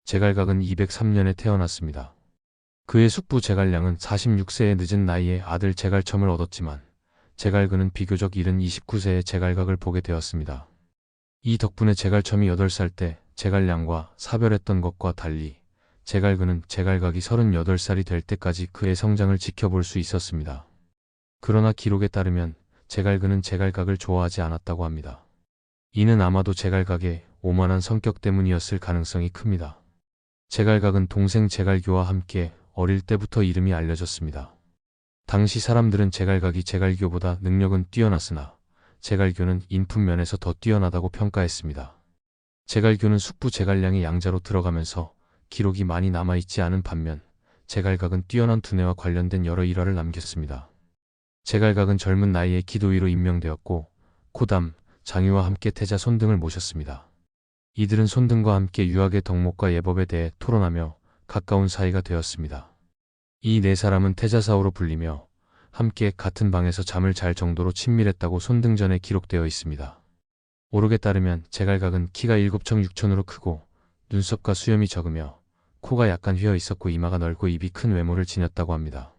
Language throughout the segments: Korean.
제갈각은 203년에 태어났습니다. 그의 숙부 제갈량은 46세의 늦은 나이에 아들 제갈첨을 얻었지만 제갈근은 비교적 이른 29세에 제갈각을 보게 되었습니다. 이 덕분에 제갈첨이 8살 때 제갈량과 사별했던 것과 달리 제갈근은 제갈각이 38살이 될 때까지 그의 성장을 지켜볼 수 있었습니다. 그러나 기록에 따르면 제갈근은 제갈각을 좋아하지 않았다고 합니다. 이는 아마도 제갈각의 오만한 성격 때문이었을 가능성이 큽니다. 제갈각은 동생 제갈교와 함께 어릴 때부터 이름이 알려졌습니다. 당시 사람들은 제갈각이 제갈교보다 능력은 뛰어났으나 제갈교는 인품 면에서 더 뛰어나다고 평가했습니다. 제갈교는 숙부 제갈량의 양자로 들어가면서 기록이 많이 남아있지 않은 반면 제갈각은 뛰어난 두뇌와 관련된 여러 일화를 남겼습니다. 제갈각은 젊은 나이에 기도의로 임명되었고 고담, 장유와 함께 태자 손등을 모셨습니다. 이들은 손등과 함께 유학의 덕목과 예법에 대해 토론하며 가까운 사이가 되었습니다. 이 네 사람은 태자사오로 불리며 함께 같은 방에서 잠을 잘 정도로 친밀했다고 손등전에 기록되어 있습니다. 오록에 따르면 제갈각은 키가 7청 6촌으로 크고 눈썹과 수염이 적으며 코가 약간 휘어 있었고 이마가 넓고 입이 큰 외모를 지녔다고 합니다.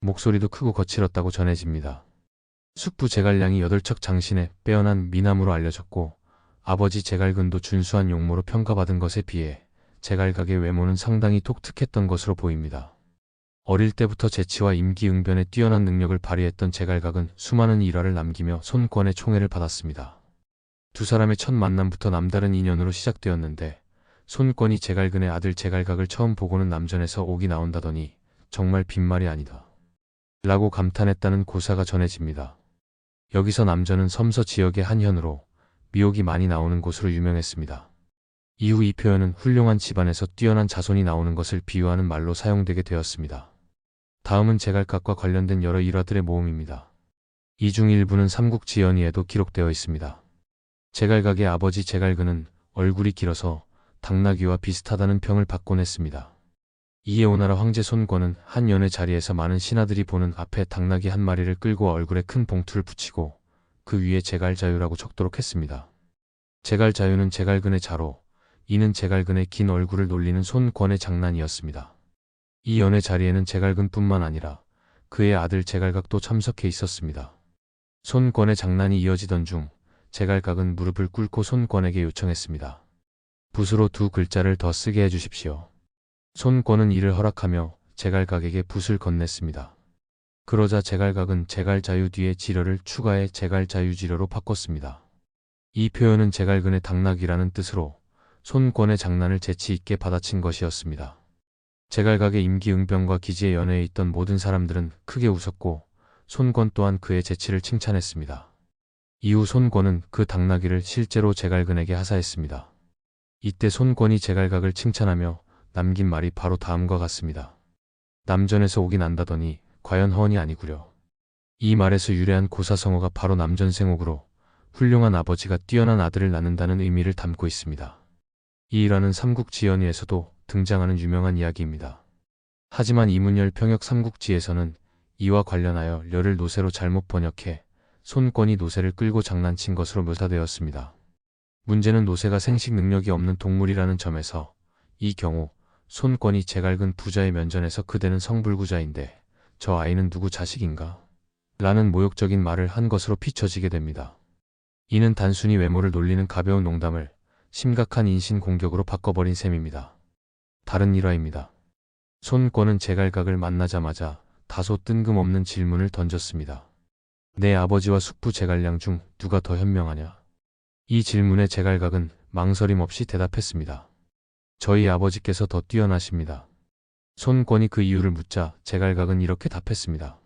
목소리도 크고 거칠었다고 전해집니다. 숙부 제갈량이 8척 장신의 빼어난 미남으로 알려졌고 아버지 제갈근도 준수한 용모로 평가받은 것에 비해 제갈각의 외모는 상당히 독특했던 것으로 보입니다. 어릴 때부터 재치와 임기응변에 뛰어난 능력을 발휘했던 제갈각은 수많은 일화를 남기며 손권의 총애를 받았습니다. 두 사람의 첫 만남부터 남다른 인연으로 시작되었는데 손권이 제갈근의 아들 제갈각을 처음 보고는 남전에서 옥이 나온다더니 정말 빈말이 아니다 라고 감탄했다는 고사가 전해집니다. 여기서 남전은 섬서 지역의 한 현으로 미옥이 많이 나오는 곳으로 유명했습니다. 이후 이 표현은 훌륭한 집안에서 뛰어난 자손이 나오는 것을 비유하는 말로 사용되게 되었습니다. 다음은 제갈각과 관련된 여러 일화들의 모음입니다. 이 중 일부는 삼국지연의에도 기록되어 있습니다. 제갈각의 아버지 제갈근은 얼굴이 길어서 당나귀와 비슷하다는 평을 받곤 했습니다. 이에 오나라 황제 손권은 한 연회 자리에서 많은 신하들이 보는 앞에 당나귀 한 마리를 끌고 얼굴에 큰 봉투를 붙이고 그 위에 제갈자유라고 적도록 했습니다. 제갈자유는 제갈근의 자로, 이는 제갈근의 긴 얼굴을 놀리는 손권의 장난이었습니다. 이 연회 자리에는 제갈근뿐만 아니라 그의 아들 제갈각도 참석해 있었습니다. 손권의 장난이 이어지던 중 제갈각은 무릎을 꿇고 손권에게 요청했습니다. 붓으로 두 글자를 더 쓰게 해주십시오. 손권은 이를 허락하며 제갈각에게 붓을 건넸습니다. 그러자 제갈각은 제갈자유 뒤에 지려를 추가해 제갈자유지려로 바꿨습니다. 이 표현은 제갈근의 당나귀라는 뜻으로 손권의 장난을 재치 있게 받아친 것이었습니다. 제갈각의 임기응변과 기지에 연해에 있던 모든 사람들은 크게 웃었고 손권 또한 그의 재치를 칭찬했습니다. 이후 손권은 그 당나귀를 실제로 제갈근에게 하사했습니다. 이때 손권이 제갈각을 칭찬하며 남긴 말이 바로 다음과 같습니다. 남전에서 옥이 난다더니 과연 허언이 아니구려. 이 말에서 유래한 고사성어가 바로 남전생옥으로 훌륭한 아버지가 뛰어난 아들을 낳는다는 의미를 담고 있습니다. 이 일화는 삼국지연의에서도 등장하는 유명한 이야기입니다. 하지만 이문열 평역 삼국지에서는 이와 관련하여 려를 노새로 잘못 번역해 손권이 노새를 끌고 장난친 것으로 묘사되었습니다. 문제는 노새가 생식 능력이 없는 동물이라는 점에서 이 경우 손권이 제갈근 부자의 면전에서 그대는 성불구자인데 저 아이는 누구 자식인가? 라는 모욕적인 말을 한 것으로 비춰지게 됩니다. 이는 단순히 외모를 놀리는 가벼운 농담을 심각한 인신공격으로 바꿔버린 셈입니다. 다른 일화입니다. 손권은 제갈각을 만나자마자 다소 뜬금없는 질문을 던졌습니다. 내 아버지와 숙부 제갈량 중 누가 더 현명하냐? 이 질문에 제갈각은 망설임 없이 대답했습니다. 저희 아버지께서 더 뛰어나십니다. 손권이 그 이유를 묻자 제갈각은 이렇게 답했습니다.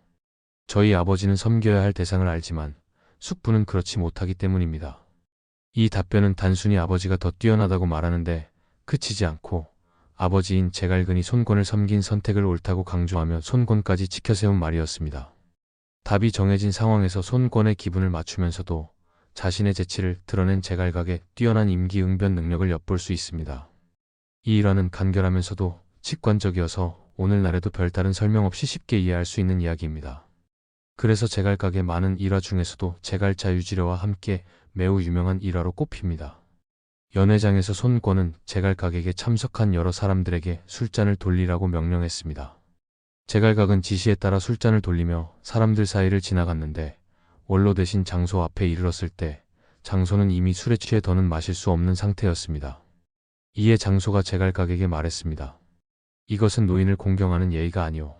저희 아버지는 섬겨야 할 대상을 알지만 숙부는 그렇지 못하기 때문입니다. 이 답변은 단순히 아버지가 더 뛰어나다고 말하는데 그치지 않고 아버지인 제갈근이 손권을 섬긴 선택을 옳다고 강조하며 손권까지 지켜세운 말이었습니다. 답이 정해진 상황에서 손권의 기분을 맞추면서도 자신의 재치를 드러낸 제갈각의 뛰어난 임기응변 능력을 엿볼 수 있습니다. 이 일화는 간결하면서도 직관적이어서 오늘날에도 별다른 설명 없이 쉽게 이해할 수 있는 이야기입니다. 그래서 제갈각의 많은 일화 중에서도 제갈자유지려와 함께 매우 유명한 일화로 꼽힙니다. 연회장에서 손권은 제갈각에게 참석한 여러 사람들에게 술잔을 돌리라고 명령했습니다. 제갈각은 지시에 따라 술잔을 돌리며 사람들 사이를 지나갔는데 원로 대신 장소 앞에 이르렀을 때 장소는 이미 술에 취해 더는 마실 수 없는 상태였습니다. 이에 장소가 제갈각에게 말했습니다. 이것은 노인을 공경하는 예의가 아니오.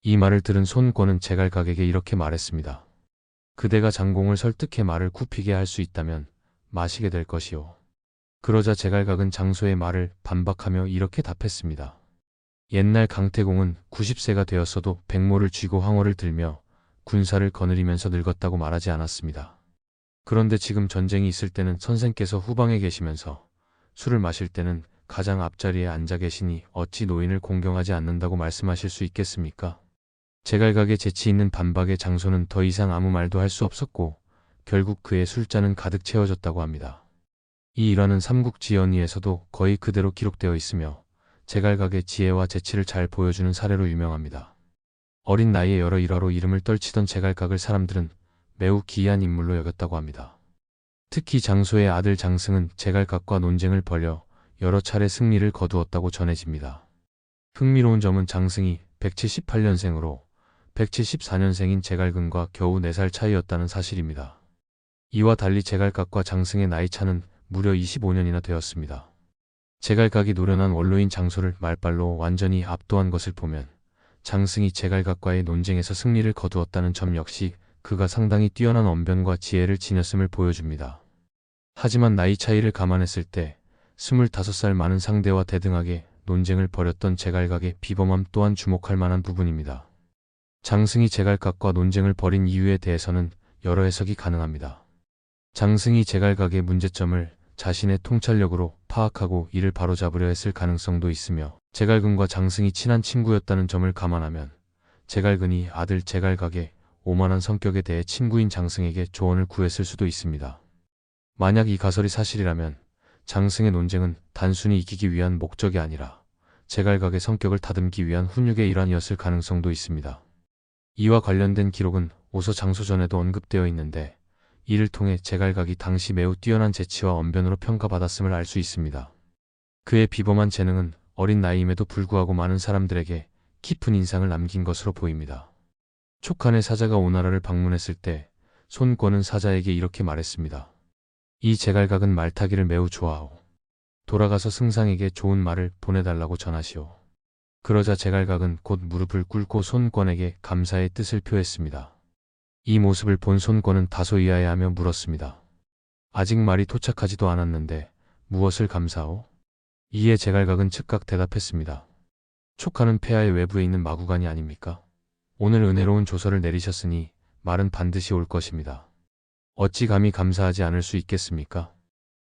이 말을 들은 손권은 제갈각에게 이렇게 말했습니다. 그대가 장공을 설득해 말을 굽히게 할 수 있다면 마시게 될 것이오. 그러자 제갈각은 장소의 말을 반박하며 이렇게 답했습니다. 옛날 강태공은 90세가 되었어도 백모를 쥐고 황호를 들며 군사를 거느리면서 늙었다고 말하지 않았습니다. 그런데 지금 전쟁이 있을 때는 선생께서 후방에 계시면서 술을 마실 때는 가장 앞자리에 앉아 계시니 어찌 노인을 공경하지 않는다고 말씀하실 수 있겠습니까? 제갈각의 재치 있는 반박에 장소는 더 이상 아무 말도 할 수 없었고 결국 그의 술잔은 가득 채워졌다고 합니다. 이 일화는 삼국지연의에서도 거의 그대로 기록되어 있으며 제갈각의 지혜와 재치를 잘 보여주는 사례로 유명합니다. 어린 나이에 여러 일화로 이름을 떨치던 제갈각을 사람들은 매우 기이한 인물로 여겼다고 합니다. 특히 장소의 아들 장승은 제갈각과 논쟁을 벌여 여러 차례 승리를 거두었다고 전해집니다. 흥미로운 점은 장승이 178년생으로 174년생인 제갈근과 겨우 4살 차이였다는 사실입니다. 이와 달리 제갈각과 장승의 나이 차는 무려 25년이나 되었습니다. 제갈각이 노련한 원로인 장소를 말발로 완전히 압도한 것을 보면 장승이 제갈각과의 논쟁에서 승리를 거두었다는 점 역시 그가 상당히 뛰어난 언변과 지혜를 지녔음을 보여줍니다. 하지만 나이 차이를 감안했을 때 25살 많은 상대와 대등하게 논쟁을 벌였던 제갈각의 비범함 또한 주목할 만한 부분입니다. 장승이 제갈각과 논쟁을 벌인 이유에 대해서는 여러 해석이 가능합니다. 장승이 제갈각의 문제점을 자신의 통찰력으로 파악하고 이를 바로잡으려 했을 가능성도 있으며 제갈근과 장승이 친한 친구였다는 점을 감안하면 제갈근이 아들 제갈각의 오만한 성격에 대해 친구인 장승에게 조언을 구했을 수도 있습니다. 만약 이 가설이 사실이라면 장승의 논쟁은 단순히 이기기 위한 목적이 아니라 제갈각의 성격을 다듬기 위한 훈육의 일환이었을 가능성도 있습니다. 이와 관련된 기록은 오서 장소전에도 언급되어 있는데 이를 통해 제갈각이 당시 매우 뛰어난 재치와 언변으로 평가받았음을 알 수 있습니다. 그의 비범한 재능은 어린 나이임에도 불구하고 많은 사람들에게 깊은 인상을 남긴 것으로 보입니다. 촉한의 사자가 오나라를 방문했을 때 손권은 사자에게 이렇게 말했습니다. 이 제갈각은 말타기를 매우 좋아하오. 돌아가서 승상에게 좋은 말을 보내달라고 전하시오. 그러자 제갈각은 곧 무릎을 꿇고 손권에게 감사의 뜻을 표했습니다. 이 모습을 본 손권은 다소 의아해하며 물었습니다. 아직 말이 도착하지도 않았는데 무엇을 감사하오? 이에 제갈각은 즉각 대답했습니다. 촉하는 폐하의 외부에 있는 마구간이 아닙니까? 오늘 은혜로운 조서를 내리셨으니 말은 반드시 올 것입니다. 어찌 감히 감사하지 않을 수 있겠습니까?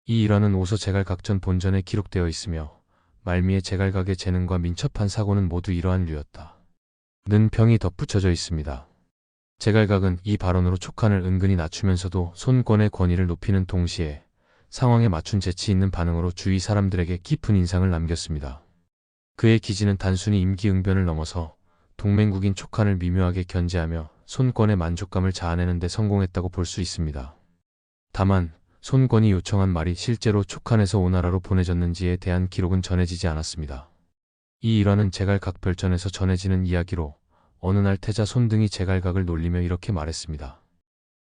이 일화는 오서 제갈각전 본전에 기록되어 있으며 말미에 제갈각의 재능과 민첩한 사고는 모두 이러한 류였다. 는 평이 덧붙여져 있습니다. 제갈각은 이 발언으로 촉한을 은근히 낮추면서도 손권의 권위를 높이는 동시에 상황에 맞춘 재치 있는 반응으로 주위 사람들에게 깊은 인상을 남겼습니다. 그의 기지는 단순히 임기응변을 넘어서 동맹국인 촉한을 미묘하게 견제하며 손권의 만족감을 자아내는 데 성공했다고 볼 수 있습니다. 다만 손권이 요청한 말이 실제로 촉한에서 오나라로 보내졌는지에 대한 기록은 전해지지 않았습니다. 이 일화는 제갈각 별전에서 전해지는 이야기로 어느 날 태자 손등이 제갈각을 놀리며 이렇게 말했습니다.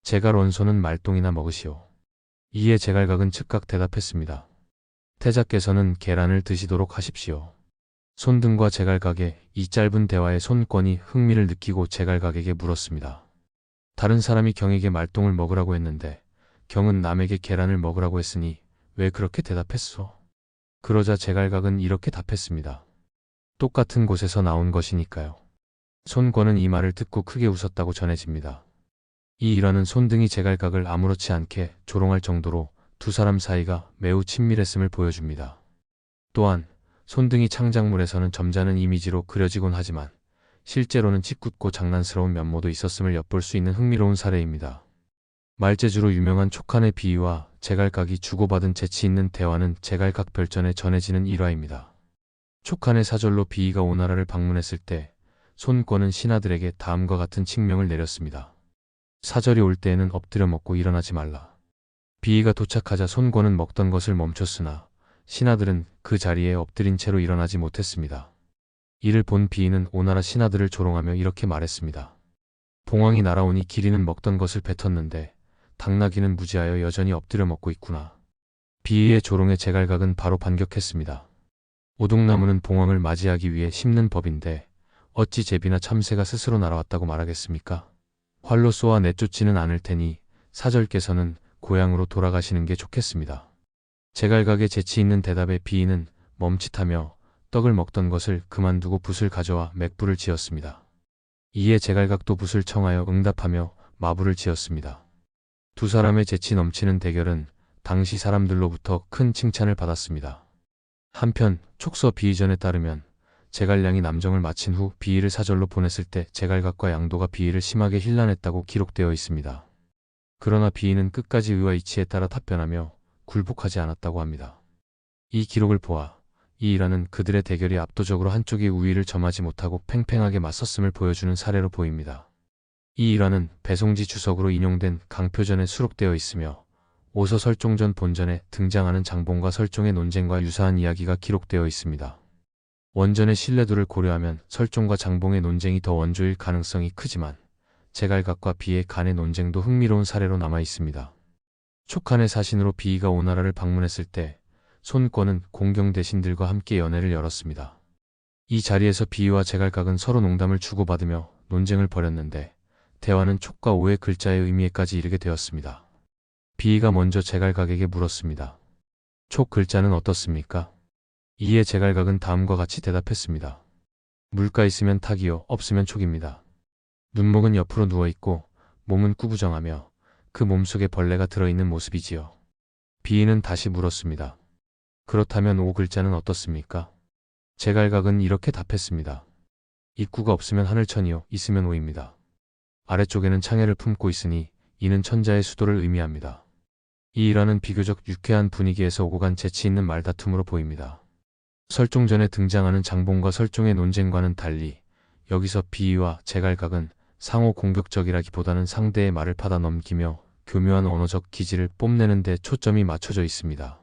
제갈 원소는 말똥이나 먹으시오. 이에 제갈각은 즉각 대답했습니다. 태자께서는 계란을 드시도록 하십시오. 손등과 제갈각의 이 짧은 대화에 손권이 흥미를 느끼고 제갈각에게 물었습니다. 다른 사람이 경에게 말똥을 먹으라고 했는데 경은 남에게 계란을 먹으라고 했으니 왜 그렇게 대답했소? 그러자 제갈각은 이렇게 답했습니다. 똑같은 곳에서 나온 것이니까요. 손권은 이 말을 듣고 크게 웃었다고 전해집니다. 이 일화는 손등이 제갈각을 아무렇지 않게 조롱할 정도로 두 사람 사이가 매우 친밀했음을 보여줍니다. 또한 손등이 창작물에서는 점잖은 이미지로 그려지곤 하지만 실제로는 짓궂고 장난스러운 면모도 있었음을 엿볼 수 있는 흥미로운 사례입니다. 말재주로 유명한 촉한의 비위와 제갈각이 주고받은 재치 있는 대화는 제갈각 별전에 전해지는 일화입니다. 촉한의 사절로 비위가 오나라를 방문했을 때 손권은 신하들에게 다음과 같은 칙명을 내렸습니다. 사절이 올 때에는 엎드려 먹고 일어나지 말라. 비위가 도착하자 손권은 먹던 것을 멈췄으나 신하들은 그 자리에 엎드린 채로 일어나지 못했습니다. 이를 본 비위는 오나라 신하들을 조롱하며 이렇게 말했습니다. 봉황이 날아오니 기린은 먹던 것을 뱉었는데 당나귀는 무지하여 여전히 엎드려 먹고 있구나. 비위의 조롱에 제갈각은 바로 반격했습니다. 오동나무는 봉황을 맞이하기 위해 심는 법인데 어찌 제비나 참새가 스스로 날아왔다고 말하겠습니까? 활로 쏘아 내쫓지는 않을 테니 사절께서는 고향으로 돌아가시는 게 좋겠습니다. 제갈각의 재치 있는 대답에 비위는 멈칫하며 떡을 먹던 것을 그만두고 붓을 가져와 맥불을 지었습니다. 이에 제갈각도 붓을 청하여 응답하며 마불을 지었습니다. 두 사람의 재치 넘치는 대결은 당시 사람들로부터 큰 칭찬을 받았습니다. 한편 촉서 비위전에 따르면 제갈량이 남정을 마친 후 비위를 사절로 보냈을 때 제갈각과 양도가 비위를 심하게 힐난했다고 기록되어 있습니다. 그러나 비위는 끝까지 의와 이치에 따라 답변하며 굴복하지 않았다고 합니다. 이 기록을 보아 이 일화는 그들의 대결이 압도적으로 한쪽이 우위를 점하지 못하고 팽팽하게 맞섰음을 보여주는 사례로 보입니다. 이 일화는 배송지 주석으로 인용된 강표전에 수록되어 있으며 오서 설종전 본전에 등장하는 장봉과 설종의 논쟁과 유사한 이야기가 기록되어 있습니다. 원전의 신뢰도를 고려하면 설종과 장봉의 논쟁이 더 원조일 가능성이 크지만 제갈각과 비의 간의 논쟁도 흥미로운 사례로 남아 있습니다. 촉간의 사신으로 비위가 오나라를 방문했을 때 손권은 공경 대신들과 함께 연회를 열었습니다. 이 자리에서 비위와 제갈각은 서로 농담을 주고받으며 논쟁을 벌였는데 대화는 촉과 오의 글자의 의미에까지 이르게 되었습니다. 비위가 먼저 제갈각에게 물었습니다. 촉 글자는 어떻습니까? 이에 제갈각은 다음과 같이 대답했습니다. 물가 있으면 탁이요 없으면 촉입니다. 눈목은 옆으로 누워있고 몸은 꾸부정하며 그 몸속에 벌레가 들어있는 모습이지요. 비위는 다시 물었습니다. 그렇다면 오 글자는 어떻습니까? 제갈각은 이렇게 답했습니다. 입구가 없으면 하늘천이요 있으면 오입니다. 아래쪽에는 창해를 품고 있으니 이는 천자의 수도를 의미합니다. 이 일화는 비교적 유쾌한 분위기에서 오고 간 재치 있는 말다툼으로 보입니다. 설종전에 등장하는 장봉과 설종의 논쟁과는 달리 여기서 비위와 제갈각은 상호 공격적이라기보다는 상대의 말을 받아 넘기며 교묘한 언어적 기질을 뽐내는 데 초점이 맞춰져 있습니다.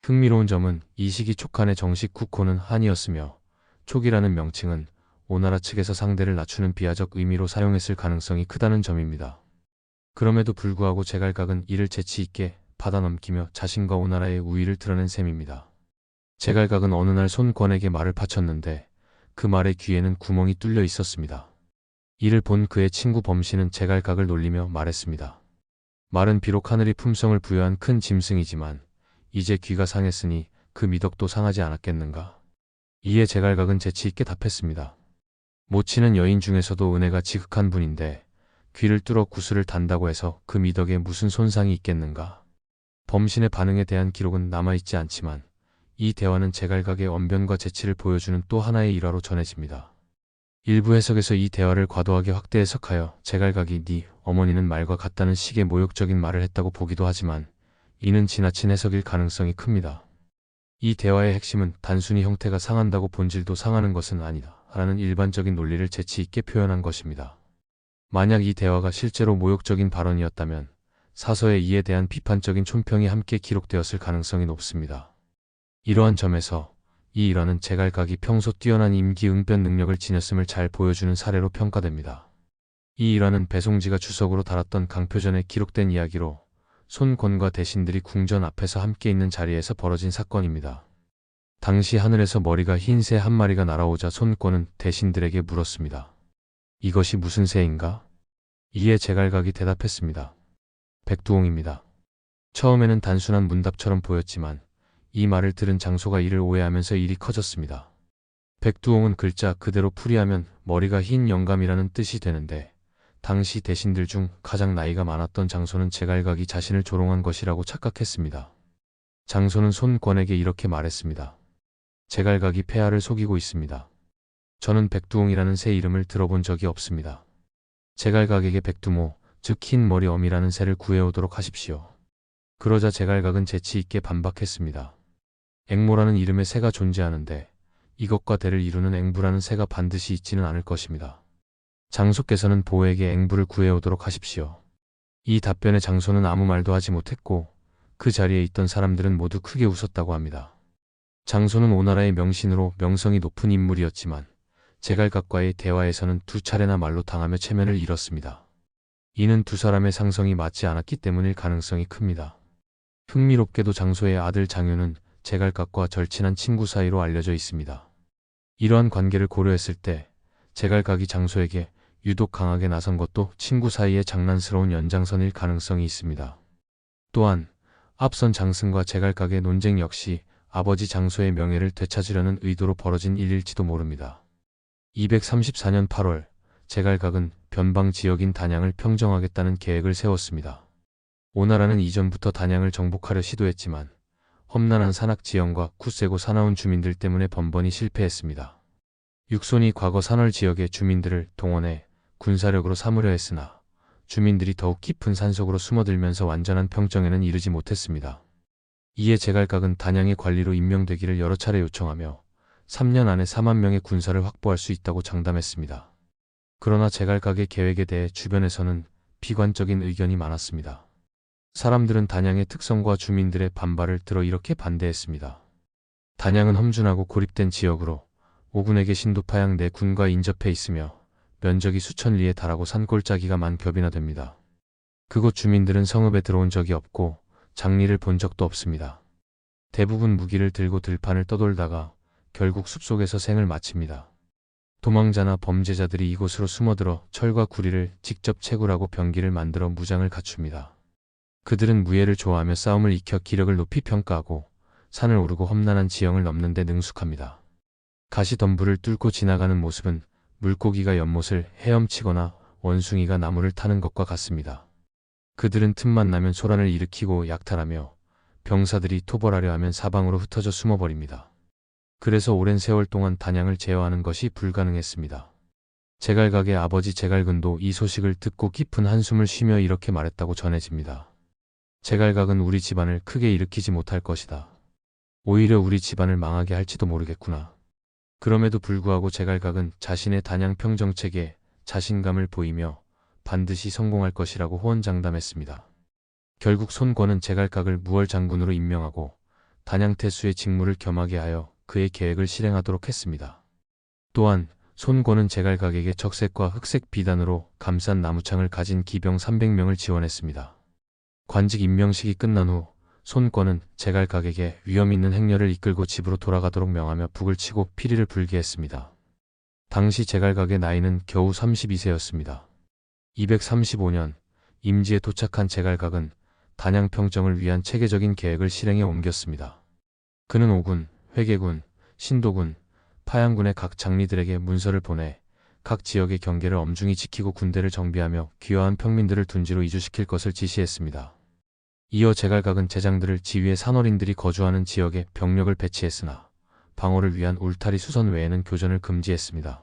흥미로운 점은 이 시기 촉간의 정식 국호는 한이었으며 촉이라는 명칭은 오나라 측에서 상대를 낮추는 비하적 의미로 사용했을 가능성이 크다는 점입니다. 그럼에도 불구하고 제갈각은 이를 재치 있게 받아 넘기며 자신과 오나라의 우위를 드러낸 셈입니다. 제갈각은 어느 날 손권에게 말을 바쳤는데 그 말의 귀에는 구멍이 뚫려 있었습니다. 이를 본 그의 친구 범신은 제갈각을 놀리며 말했습니다. 말은 비록 하늘이 품성을 부여한 큰 짐승이지만 이제 귀가 상했으니 그 미덕도 상하지 않았겠는가. 이에 제갈각은 재치 있게 답했습니다. 모치는 여인 중에서도 은혜가 지극한 분인데 귀를 뚫어 구슬을 단다고 해서 그 미덕에 무슨 손상이 있겠는가. 범신의 반응에 대한 기록은 남아있지 않지만 이 대화는 제갈각의 언변과 재치를 보여주는 또 하나의 일화로 전해집니다. 일부 해석에서 이 대화를 과도하게 확대 해석하여 제갈각이 네 어머니는 말과 같다는 식의 모욕적인 말을 했다고 보기도 하지만 이는 지나친 해석일 가능성이 큽니다. 이 대화의 핵심은 단순히 형태가 상한다고 본질도 상하는 것은 아니다 라는 일반적인 논리를 재치 있게 표현한 것입니다. 만약 이 대화가 실제로 모욕적인 발언이었다면 사서에 이에 대한 비판적인 촌평이 함께 기록되었을 가능성이 높습니다. 이러한 점에서 이 일화는 제갈각이 평소 뛰어난 임기응변 능력을 지녔음을 잘 보여주는 사례로 평가됩니다. 이 일화는 배송지가 주석으로 달았던 강표전에 기록된 이야기로 손권과 대신들이 궁전 앞에서 함께 있는 자리에서 벌어진 사건입니다. 당시 하늘에서 머리가 흰 새 한 마리가 날아오자 손권은 대신들에게 물었습니다. 이것이 무슨 새인가? 이에 제갈각이 대답했습니다. 백두홍입니다. 처음에는 단순한 문답처럼 보였지만 이 말을 들은 장소가 이를 오해하면서 일이 커졌습니다. 백두홍은 글자 그대로 풀이하면 머리가 흰 영감이라는 뜻이 되는데 당시 대신들 중 가장 나이가 많았던 장소는 제갈각이 자신을 조롱한 것이라고 착각했습니다. 장소는 손권에게 이렇게 말했습니다. 제갈각이 폐하를 속이고 있습니다. 저는 백두홍이라는 새 이름을 들어본 적이 없습니다. 제갈각에게 백두모, 즉 흰 머리 어미라는 새를 구해오도록 하십시오. 그러자 제갈각은 재치 있게 반박했습니다. 앵모라는 이름의 새가 존재하는데 이것과 대를 이루는 앵부라는 새가 반드시 있지는 않을 것입니다. 장소께서는 보에게 앵부를 구해오도록 하십시오. 이 답변에 장소는 아무 말도 하지 못했고 그 자리에 있던 사람들은 모두 크게 웃었다고 합니다. 장소는 오나라의 명신으로 명성이 높은 인물이었지만 제갈각과의 대화에서는 두 차례나 말로 당하며 체면을 잃었습니다. 이는 두 사람의 상성이 맞지 않았기 때문일 가능성이 큽니다. 흥미롭게도 장소의 아들 장유는 제갈각과 절친한 친구 사이로 알려져 있습니다. 이러한 관계를 고려했을 때 제갈각이 장소에게 유독 강하게 나선 것도 친구 사이의 장난스러운 연장선일 가능성이 있습니다. 또한 앞선 장승과 제갈각의 논쟁 역시 아버지 장소의 명예를 되찾으려는 의도로 벌어진 일일지도 모릅니다. 234년 8월 제갈각은 변방 지역인 단양을 평정하겠다는 계획을 세웠습니다. 오나라는 이전부터 단양을 정복하려 시도했지만 험난한 산악 지형과 굳세고 사나운 주민들 때문에 번번이 실패했습니다. 육손이 과거 산월 지역의 주민들을 동원해 군사력으로 삼으려 했으나 주민들이 더욱 깊은 산속으로 숨어들면서 완전한 평정에는 이르지 못했습니다. 이에 제갈각은 단양의 관리로 임명되기를 여러 차례 요청하며 3년 안에 4만 명의 군사를 확보할 수 있다고 장담했습니다. 그러나 제갈각의 계획에 대해 주변에서는 비관적인 의견이 많았습니다. 사람들은 단양의 특성과 주민들의 반발을 들어 이렇게 반대했습니다. 단양은 험준하고 고립된 지역으로 오군에게 신도파양 내 군과 인접해 있으며 면적이 수천 리에 달하고 산골짜기가 만 겹이나 됩니다. 그곳 주민들은 성읍에 들어온 적이 없고 장리를 본 적도 없습니다. 대부분 무기를 들고 들판을 떠돌다가 결국 숲속에서 생을 마칩니다. 도망자나 범죄자들이 이곳으로 숨어들어 철과 구리를 직접 채굴하고 병기를 만들어 무장을 갖춥니다. 그들은 무예를 좋아하며 싸움을 익혀 기력을 높이 평가하고 산을 오르고 험난한 지형을 넘는 데 능숙합니다. 가시덤불을 뚫고 지나가는 모습은 물고기가 연못을 헤엄치거나 원숭이가 나무를 타는 것과 같습니다. 그들은 틈만 나면 소란을 일으키고 약탈하며 병사들이 토벌하려 하면 사방으로 흩어져 숨어버립니다. 그래서 오랜 세월 동안 단양을 제어하는 것이 불가능했습니다. 제갈각의 아버지 제갈근도 이 소식을 듣고 깊은 한숨을 쉬며 이렇게 말했다고 전해집니다. 제갈각은 우리 집안을 크게 일으키지 못할 것이다. 오히려 우리 집안을 망하게 할지도 모르겠구나. 그럼에도 불구하고 제갈각은 자신의 단양 평정책에 자신감을 보이며 반드시 성공할 것이라고 호언장담했습니다. 결국 손권은 제갈각을 무월 장군으로 임명하고 단양태수의 직무를 겸하게 하여 그의 계획을 실행하도록 했습니다. 또한 손권은 제갈각에게 적색과 흑색 비단으로 감싼 나무창을 가진 기병 300명을 지원했습니다. 관직 임명식이 끝난 후 손권은 제갈각에게 위험 있는 행렬을 이끌고 집으로 돌아가도록 명하며 북을 치고 피리를 불게 했습니다. 당시 제갈각의 나이는 겨우 32세였습니다. 235년 임지에 도착한 제갈각은 단양 평정을 위한 체계적인 계획을 실행에 옮겼습니다. 그는 오군, 회계군, 신도군, 파양군의 각 장리들에게 문서를 보내 각 지역의 경계를 엄중히 지키고 군대를 정비하며 귀화한 평민들을 둔지로 이주시킬 것을 지시했습니다. 이어 제갈각은 제장들을 지위의 산월인들이 거주하는 지역에 병력을 배치했으나 방어를 위한 울타리 수선 외에는 교전을 금지했습니다.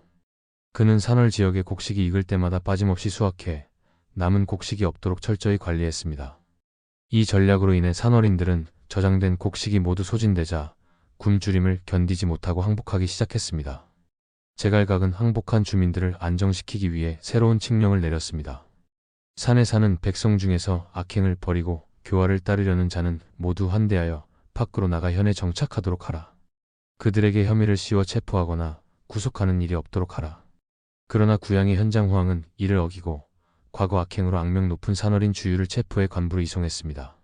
그는 산월 지역의 곡식이 익을 때마다 빠짐없이 수확해 남은 곡식이 없도록 철저히 관리했습니다. 이 전략으로 인해 산월인들은 저장된 곡식이 모두 소진되자 굶주림을 견디지 못하고 항복하기 시작했습니다. 제갈각은 항복한 주민들을 안정시키기 위해 새로운 칙령을 내렸습니다. 산에 사는 백성 중에서 악행을 버리고 교화를 따르려는 자는 모두 환대하여 밖으로 나가 현에 정착하도록 하라. 그들에게 혐의를 씌워 체포하거나 구속하는 일이 없도록 하라. 그러나 구양의 현장호황은 이를 어기고 과거 악행으로 악명 높은 산월인 주유를 체포해 관부로 이송했습니다.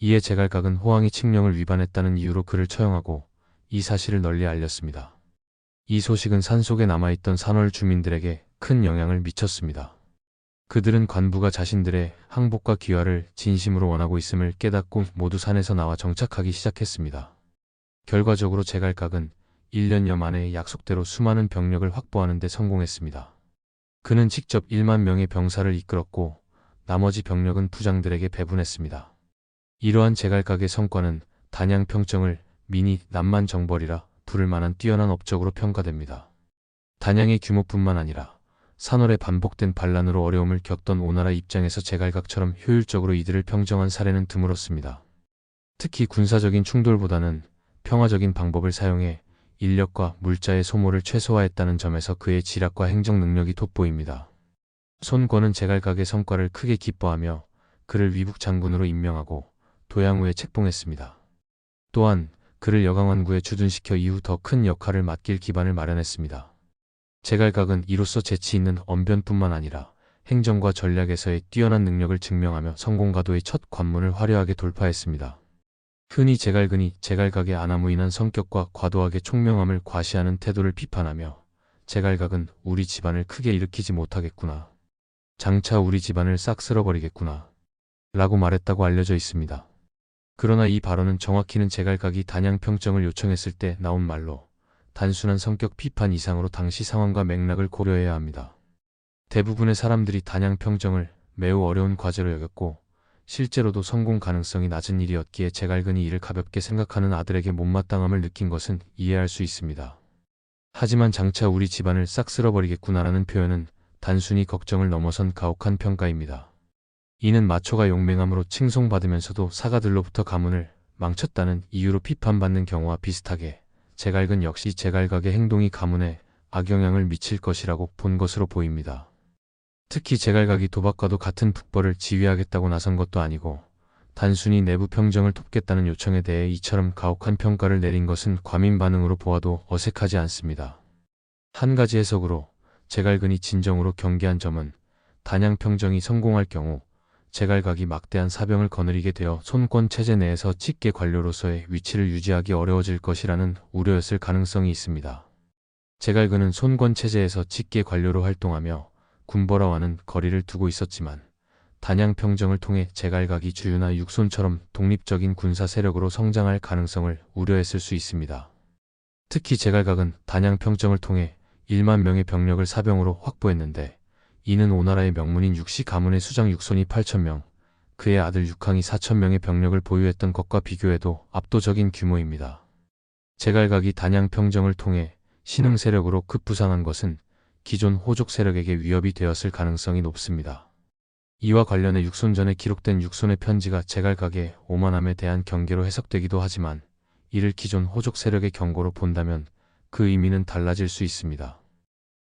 이에 제갈각은 호황이 칙령을 위반했다는 이유로 그를 처형하고 이 사실을 널리 알렸습니다. 이 소식은 산속에 남아있던 산월 주민들에게 큰 영향을 미쳤습니다. 그들은 관부가 자신들의 항복과 귀화를 진심으로 원하고 있음을 깨닫고 모두 산에서 나와 정착하기 시작했습니다. 결과적으로 제갈각은 1년여 만에 약속대로 수많은 병력을 확보하는 데 성공했습니다. 그는 직접 1만 명의 병사를 이끌었고 나머지 병력은 부장들에게 배분했습니다. 이러한 제갈각의 성과는 단양 평정을 미니 남만정벌이라 부를 만한 뛰어난 업적으로 평가됩니다. 단양의 규모뿐만 아니라 산월에 반복된 반란으로 어려움을 겪던 오나라 입장에서 제갈각처럼 효율적으로 이들을 평정한 사례는 드물었습니다. 특히 군사적인 충돌보다는 평화적인 방법을 사용해 인력과 물자의 소모를 최소화했다는 점에서 그의 지략과 행정 능력이 돋보입니다. 손권은 제갈각의 성과를 크게 기뻐하며 그를 위북 장군으로 임명하고 도양우에 책봉했습니다. 또한 그를 여강원구에 주둔시켜 이후 더 큰 역할을 맡길 기반을 마련했습니다. 제갈각은 이로써 재치 있는 언변뿐만 아니라 행정과 전략에서의 뛰어난 능력을 증명하며 성공가도의 첫 관문을 화려하게 돌파했습니다. 흔히 제갈근이 제갈각의 아나무인한 성격과 과도하게 총명함을 과시하는 태도를 비판하며 제갈각은 우리 집안을 크게 일으키지 못하겠구나. 장차 우리 집안을 싹 쓸어버리겠구나. 라고 말했다고 알려져 있습니다. 그러나 이 발언은 정확히는 제갈각이 단양평정을 요청했을 때 나온 말로 단순한 성격 비판 이상으로 당시 상황과 맥락을 고려해야 합니다. 대부분의 사람들이 단양평정을 매우 어려운 과제로 여겼고 실제로도 성공 가능성이 낮은 일이었기에 제갈근이 이를 가볍게 생각하는 아들에게 못마땅함을 느낀 것은 이해할 수 있습니다. 하지만 장차 우리 집안을 싹 쓸어버리겠구나라는 표현은 단순히 걱정을 넘어선 가혹한 평가입니다. 이는 마초가 용맹함으로 칭송받으면서도 사가들로부터 가문을 망쳤다는 이유로 비판받는 경우와 비슷하게 제갈근 역시 제갈각의 행동이 가문에 악영향을 미칠 것이라고 본 것으로 보입니다. 특히 제갈각이 도박과도 같은 북벌을 지휘하겠다고 나선 것도 아니고 단순히 내부 평정을 돕겠다는 요청에 대해 이처럼 가혹한 평가를 내린 것은 과민 반응으로 보아도 어색하지 않습니다. 한 가지 해석으로 제갈근이 진정으로 경계한 점은 단양평정이 성공할 경우 제갈각이 막대한 사병을 거느리게 되어 손권 체제 내에서 직계 관료로서의 위치를 유지하기 어려워질 것이라는 우려였을 가능성이 있습니다. 제갈근은 손권 체제에서 직계 관료로 활동하며 군벌화와는 거리를 두고 있었지만 단양평정을 통해 제갈각이 주유나 육손처럼 독립적인 군사 세력으로 성장할 가능성을 우려했을 수 있습니다. 특히 제갈각은 단양평정을 통해 1만 명의 병력을 사병으로 확보했는데 이는 오나라의 명문인 육시 가문의 수장 육손이 8,000명, 그의 아들 육항이 4,000명의 병력을 보유했던 것과 비교해도 압도적인 규모입니다. 제갈각이 단양평정을 통해 신흥 세력으로 급부상한 것은 기존 호족 세력에게 위협이 되었을 가능성이 높습니다. 이와 관련해 육손전에 기록된 육손의 편지가 제갈각의 오만함에 대한 경계로 해석되기도 하지만 이를 기존 호족 세력의 경고로 본다면 그 의미는 달라질 수 있습니다.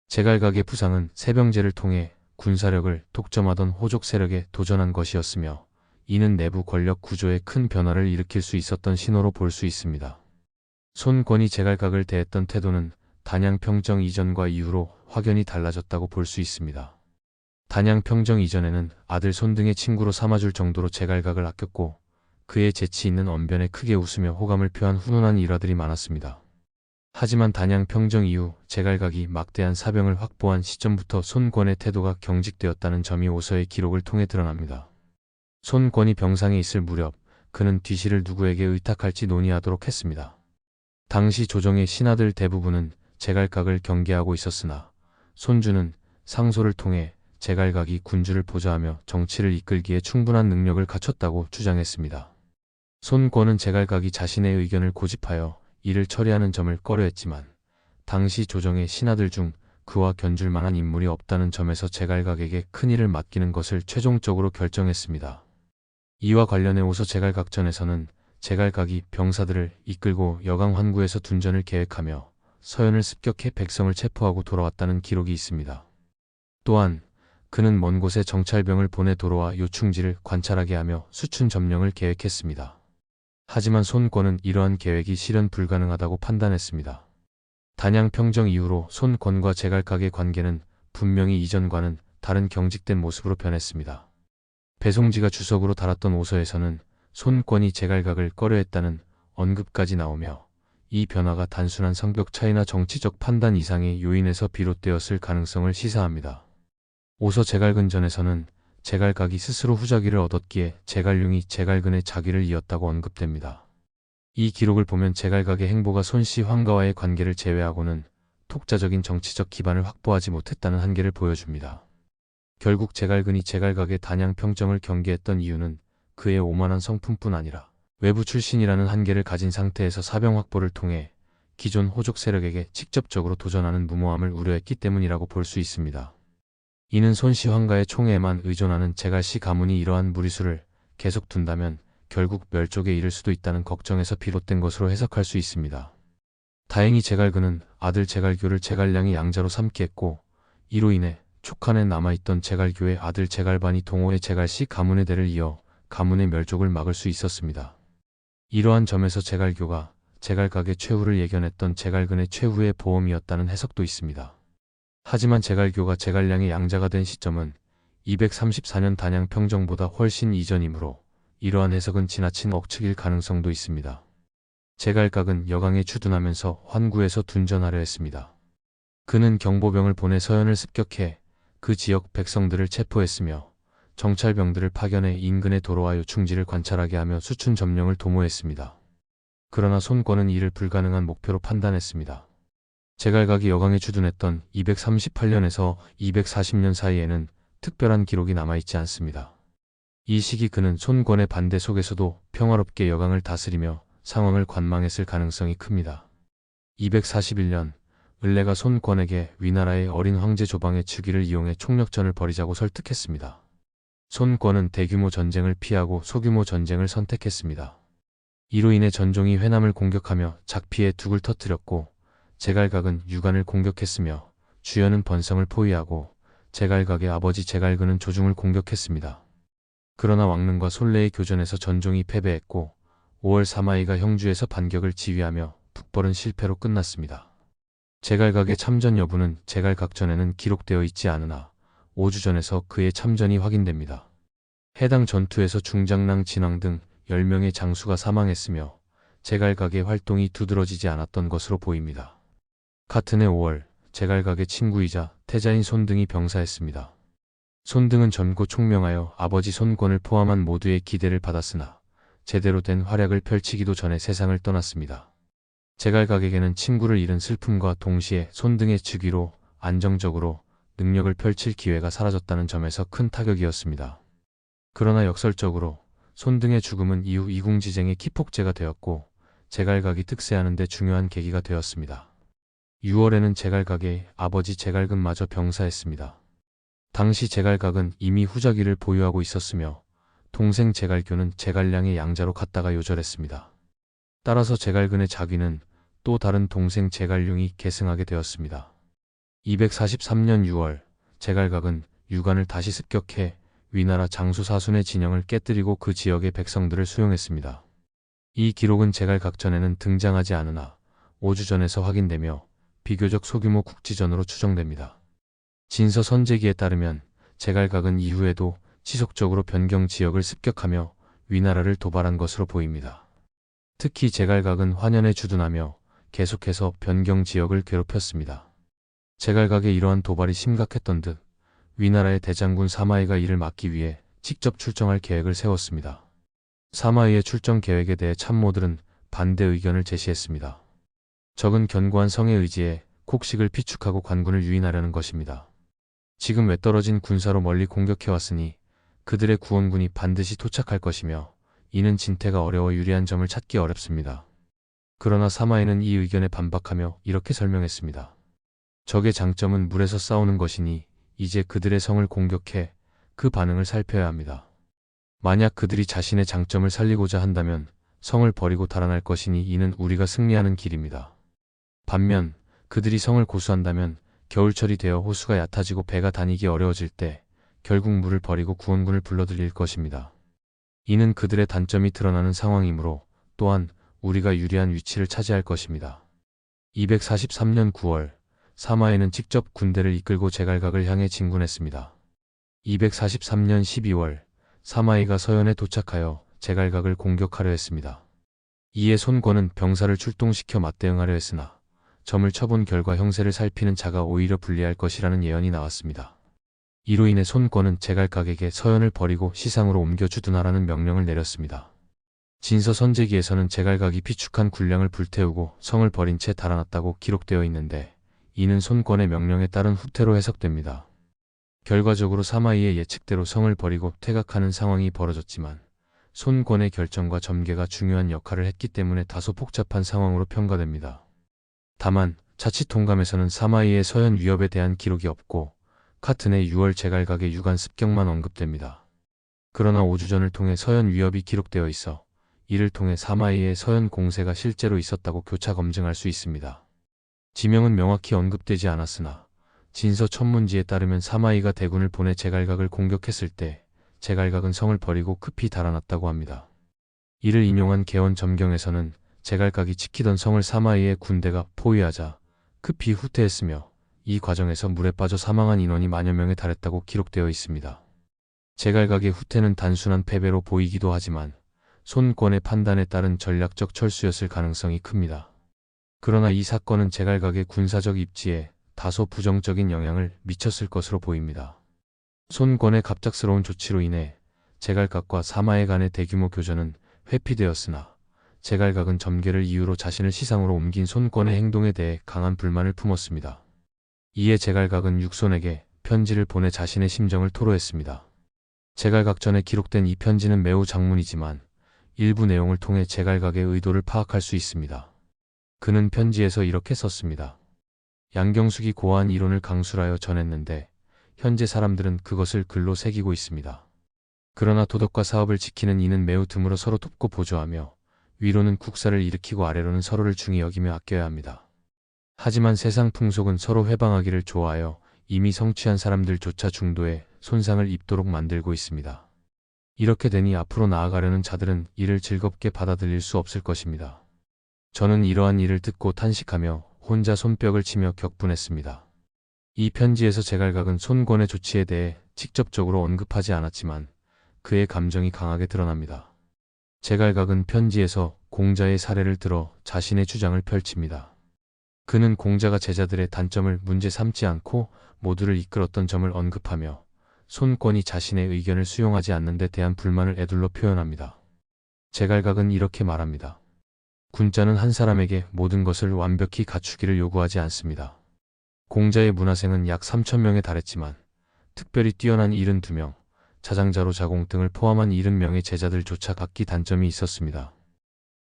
제갈각의 부상은 세병제를 통해 군사력을 독점하던 호족 세력에 도전한 것이었으며 이는 내부 권력 구조에 큰 변화를 일으킬 수 있었던 신호로 볼 수 있습니다. 손권이 제갈각을 대했던 태도는 단양평정 이전과 이후로 확연히 달라졌다고 볼 수 있습니다. 단양평정 이전에는 아들 손 등의 친구로 삼아줄 정도로 제갈각을 아꼈고 그의 재치 있는 언변에 크게 웃으며 호감을 표한 훈훈한 일화들이 많았습니다. 하지만 단양평정 이후 제갈각이 막대한 사병을 확보한 시점부터 손권의 태도가 경직되었다는 점이 오서의 기록을 통해 드러납니다. 손권이 병상에 있을 무렵 그는 뒤실을 누구에게 의탁할지 논의하도록 했습니다. 당시 조정의 신하들 대부분은 제갈각을 경계하고 있었으나 손주는 상소를 통해 제갈각이 군주를 보좌하며 정치를 이끌기에 충분한 능력을 갖췄다고 주장했습니다. 손권은 제갈각이 자신의 의견을 고집하여 이를 처리하는 점을 꺼려했지만 당시 조정의 신하들 중 그와 견줄 만한 인물이 없다는 점에서 제갈각에게 큰일을 맡기는 것을 최종적으로 결정했습니다. 이와 관련해 오서 제갈각전에서는 제갈각이 병사들을 이끌고 여강환구에서 둔전을 계획하며 서현을 습격해 백성을 체포하고 돌아왔다는 기록이 있습니다. 또한 그는 먼 곳에 정찰병을 보내 도로와 요충지를 관찰하게 하며 수춘 점령을 계획했습니다. 하지만 손권은 이러한 계획이 실현 불가능하다고 판단했습니다. 단양평정 이후로 손권과 제갈각의 관계는 분명히 이전과는 다른 경직된 모습으로 변했습니다. 배송지가 주석으로 달았던 오서에서는 손권이 제갈각을 꺼려했다는 언급까지 나오며 이 변화가 단순한 성격 차이나 정치적 판단 이상의 요인에서 비롯되었을 가능성을 시사합니다. 오서 제갈근전에서는 제갈각이 스스로 후자기를 얻었기에 제갈융이 제갈근의 자기를 이었다고 언급됩니다. 이 기록을 보면 제갈각의 행보가 손씨 황가와의 관계를 제외하고는 독자적인 정치적 기반을 확보하지 못했다는 한계를 보여줍니다. 결국 제갈근이 제갈각의 단양평정을 경계했던 이유는 그의 오만한 성품뿐 아니라 외부 출신이라는 한계를 가진 상태에서 사병 확보를 통해 기존 호족 세력에게 직접적으로 도전하는 무모함을 우려했기 때문이라고 볼 수 있습니다. 이는 손씨 황가의 총애에만 의존하는 제갈씨 가문이 이러한 무리수를 계속 둔다면 결국 멸족에 이를 수도 있다는 걱정에서 비롯된 것으로 해석할 수 있습니다. 다행히 제갈근은 아들 제갈교를 제갈량이 양자로 삼게 했고 이로 인해 촉한에 남아있던 제갈교의 아들 제갈반이 동호의 제갈씨 가문의 대를 이어 가문의 멸족을 막을 수 있었습니다. 이러한 점에서 제갈교가 제갈각의 최후를 예견했던 제갈근의 최후의 보험이었다는 해석도 있습니다. 하지만 제갈교가 제갈량의 양자가 된 시점은 234년 단양 평정보다 훨씬 이전이므로 이러한 해석은 지나친 억측일 가능성도 있습니다. 제갈각은 여강에 주둔하면서 환구에서 둔전하려 했습니다. 그는 경보병을 보내 서현을 습격해 그 지역 백성들을 체포했으며 정찰병들을 파견해 인근의 도로와 요충지를 관찰하게 하며 수춘 점령을 도모했습니다. 그러나 손권은 이를 불가능한 목표로 판단했습니다. 제갈각이 여강에 주둔했던 238년에서 240년 사이에는 특별한 기록이 남아있지 않습니다. 이 시기 그는 손권의 반대 속에서도 평화롭게 여강을 다스리며 상황을 관망했을 가능성이 큽니다. 241년 을레가 손권에게 위나라의 어린 황제 조방의 즉위를 이용해 총력전을 벌이자고 설득했습니다. 손권은 대규모 전쟁을 피하고 소규모 전쟁을 선택했습니다. 이로 인해 전종이 회남을 공격하며 작피에 둑을 터뜨렸고 제갈각은 유관을 공격했으며 주연은 번성을 포위하고 제갈각의 아버지 제갈근은 조중을 공격했습니다. 그러나 왕릉과 솔레의 교전에서 전종이 패배했고 5월 사마이가 형주에서 반격을 지휘하며 북벌은 실패로 끝났습니다. 제갈각의 참전 여부는 제갈각전에는 기록되어 있지 않으나 5주 전에서 그의 참전이 확인됩니다. 해당 전투에서 중장랑 진왕 등 10명의 장수가 사망했으며 제갈각의 활동이 두드러지지 않았던 것으로 보입니다. 같은 해 5월 제갈각의 친구이자 태자인 손등이 병사했습니다. 손등은 전고 총명하여 아버지 손권을 포함한 모두의 기대를 받았으나 제대로 된 활약을 펼치기도 전에 세상을 떠났습니다. 제갈각에게는 친구를 잃은 슬픔과 동시에 손등의 즉위로 안정적으로 능력을 펼칠 기회가 사라졌다는 점에서 큰 타격이었습니다. 그러나 역설적으로 손등의 죽음은 이후 이궁지쟁의 키폭제가 되었고 제갈각이 특세하는 데 중요한 계기가 되었습니다. 6월에는 제갈각의 아버지 제갈근마저 병사했습니다. 당시 제갈각은 이미 후자기를 보유하고 있었으며 동생 제갈교는 제갈량의 양자로 갔다가 요절했습니다. 따라서 제갈근의 자귀는 또 다른 동생 제갈융이 계승하게 되었습니다. 243년 6월 제갈각은 유관을 다시 습격해 위나라 장수사순의 진영을 깨뜨리고 그 지역의 백성들을 수용했습니다. 이 기록은 제갈각전에는 등장하지 않으나 5주 전에서 확인되며 비교적 소규모 국지전으로 추정됩니다. 진서 선제기에 따르면 제갈각은 이후에도 지속적으로 변경 지역을 습격하며 위나라를 도발한 것으로 보입니다. 특히 제갈각은 환연에 주둔하며 계속해서 변경 지역을 괴롭혔습니다. 제갈각의 이러한 도발이 심각했던 듯 위나라의 대장군 사마이가 이를 막기 위해 직접 출정할 계획을 세웠습니다. 사마이의 출정 계획에 대해 참모들은 반대 의견을 제시했습니다. 적은 견고한 성에 의지해 곡식을 피축하고 관군을 유인하려는 것입니다. 지금 외떨어진 군사로 멀리 공격해왔으니 그들의 구원군이 반드시 도착할 것이며 이는 진퇴가 어려워 유리한 점을 찾기 어렵습니다. 그러나 사마이는 이 의견에 반박하며 이렇게 설명했습니다. 적의 장점은 물에서 싸우는 것이니 이제 그들의 성을 공격해 그 반응을 살펴야 합니다. 만약 그들이 자신의 장점을 살리고자 한다면 성을 버리고 달아날 것이니 이는 우리가 승리하는 길입니다. 반면 그들이 성을 고수한다면 겨울철이 되어 호수가 얕아지고 배가 다니기 어려워질 때 결국 물을 버리고 구원군을 불러들일 것입니다. 이는 그들의 단점이 드러나는 상황이므로 또한 우리가 유리한 위치를 차지할 것입니다. 243년 9월 사마이는 직접 군대를 이끌고 제갈각을 향해 진군했습니다. 243년 12월 사마이가 서현에 도착하여 제갈각을 공격하려 했습니다. 이에 손권은 병사를 출동시켜 맞대응하려 했으나 점을 쳐본 결과 형세를 살피는 자가 오히려 불리할 것이라는 예언이 나왔습니다. 이로 인해 손권은 제갈각에게 서현을 버리고 시상으로 옮겨 주둔하라는 명령을 내렸습니다. 진서 선제기에서는 제갈각이 비축한 군량을 불태우고 성을 버린 채 달아났다고 기록되어 있는데 이는 손권의 명령에 따른 후퇴로 해석됩니다. 결과적으로 사마이의 예측대로 성을 버리고 퇴각하는 상황이 벌어졌지만 손권의 결정과 점괘가 중요한 역할을 했기 때문에 다소 복잡한 상황으로 평가됩니다. 다만 자칫 통감에서는 사마이의 서현 위협에 대한 기록이 없고 같은 해 6월 제갈각의 유관 습격만 언급됩니다. 그러나 5주 전을 통해 서현 위협이 기록되어 있어 이를 통해 사마이의 서현 공세가 실제로 있었다고 교차 검증할 수 있습니다. 지명은 명확히 언급되지 않았으나 진서 천문지에 따르면 사마이가 대군을 보내 제갈각을 공격했을 때 제갈각은 성을 버리고 급히 달아났다고 합니다. 이를 인용한 개원 점경에서는 제갈각이 지키던 성을 사마이의 군대가 포위하자 급히 후퇴했으며 이 과정에서 물에 빠져 사망한 인원이 만여 명에 달했다고 기록되어 있습니다. 제갈각의 후퇴는 단순한 패배로 보이기도 하지만 손권의 판단에 따른 전략적 철수였을 가능성이 큽니다. 그러나 이 사건은 제갈각의 군사적 입지에 다소 부정적인 영향을 미쳤을 것으로 보입니다. 손권의 갑작스러운 조치로 인해 제갈각과 사마이 간의 대규모 교전은 회피되었으나 제갈각은 점괘를 이유로 자신을 시상으로 옮긴 손권의 행동에 대해 강한 불만을 품었습니다. 이에 제갈각은 육손에게 편지를 보내 자신의 심정을 토로했습니다. 제갈각전에 기록된 이 편지는 매우 장문이지만 일부 내용을 통해 제갈각의 의도를 파악할 수 있습니다. 그는 편지에서 이렇게 썼습니다. 양경숙이 고아한 이론을 강술하여 전했는데 현재 사람들은 그것을 글로 새기고 있습니다. 그러나 도덕과 사업을 지키는 이는 매우 드물어 서로 돕고 보조하며 위로는 국사를 일으키고 아래로는 서로를 중히 여기며 아껴야 합니다. 하지만 세상 풍속은 서로 회방하기를 좋아하여 이미 성취한 사람들조차 중도에 손상을 입도록 만들고 있습니다. 이렇게 되니 앞으로 나아가려는 자들은 이를 즐겁게 받아들일 수 없을 것입니다. 저는 이러한 일을 듣고 탄식하며 혼자 손뼉을 치며 격분했습니다. 이 편지에서 제갈각은 손권의 조치에 대해 직접적으로 언급하지 않았지만 그의 감정이 강하게 드러납니다. 제갈각은 편지에서 공자의 사례를 들어 자신의 주장을 펼칩니다. 그는 공자가 제자들의 단점을 문제 삼지 않고 모두를 이끌었던 점을 언급하며 손권이 자신의 의견을 수용하지 않는 데 대한 불만을 에둘러 표현합니다. 제갈각은 이렇게 말합니다. 군자는 한 사람에게 모든 것을 완벽히 갖추기를 요구하지 않습니다. 공자의 문화생은 약 3,000명에 달했지만 특별히 뛰어난 72명, 자장자로 자공 등을 포함한 70명의 제자들조차 각기 단점이 있었습니다.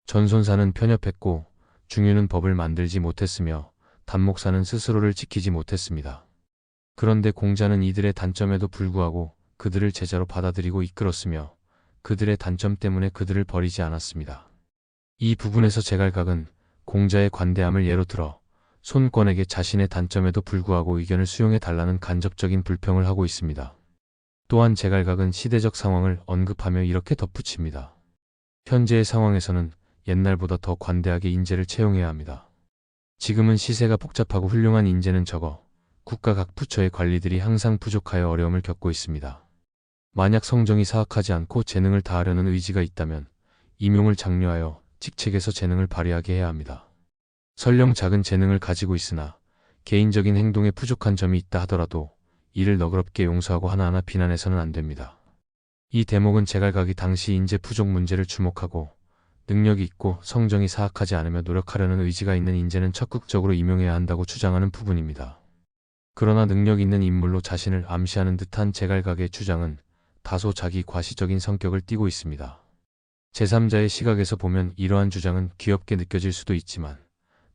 전손사는 편협했고 중유는 법을 만들지 못했으며 단목사는 스스로를 지키지 못했습니다. 그런데 공자는 이들의 단점에도 불구하고 그들을 제자로 받아들이고 이끌었으며 그들의 단점 때문에 그들을 버리지 않았습니다. 이 부분에서 제갈각은 공자의 관대함을 예로 들어 손권에게 자신의 단점에도 불구하고 의견을 수용해 달라는 간접적인 불평을 하고 있습니다. 또한 제갈각은 시대적 상황을 언급하며 이렇게 덧붙입니다. 현재의 상황에서는 옛날보다 더 관대하게 인재를 채용해야 합니다. 지금은 시세가 복잡하고 훌륭한 인재는 적어 국가 각 부처의 관리들이 항상 부족하여 어려움을 겪고 있습니다. 만약 성정이 사악하지 않고 재능을 다하려는 의지가 있다면 임용을 장려하여 직책에서 재능을 발휘하게 해야 합니다. 설령 작은 재능을 가지고 있으나 개인적인 행동에 부족한 점이 있다 하더라도 이를 너그럽게 용서하고 하나하나 비난해서는 안 됩니다. 이 대목은 제갈각이 당시 인재 부족 문제를 주목하고 능력이 있고 성정이 사악하지 않으며 노력하려는 의지가 있는 인재는 적극적으로 임용해야 한다고 주장하는 부분입니다. 그러나 능력 있는 인물로 자신을 암시하는 듯한 제갈각의 주장은 다소 자기 과시적인 성격을 띠고 있습니다. 제3자의 시각에서 보면 이러한 주장은 귀엽게 느껴질 수도 있지만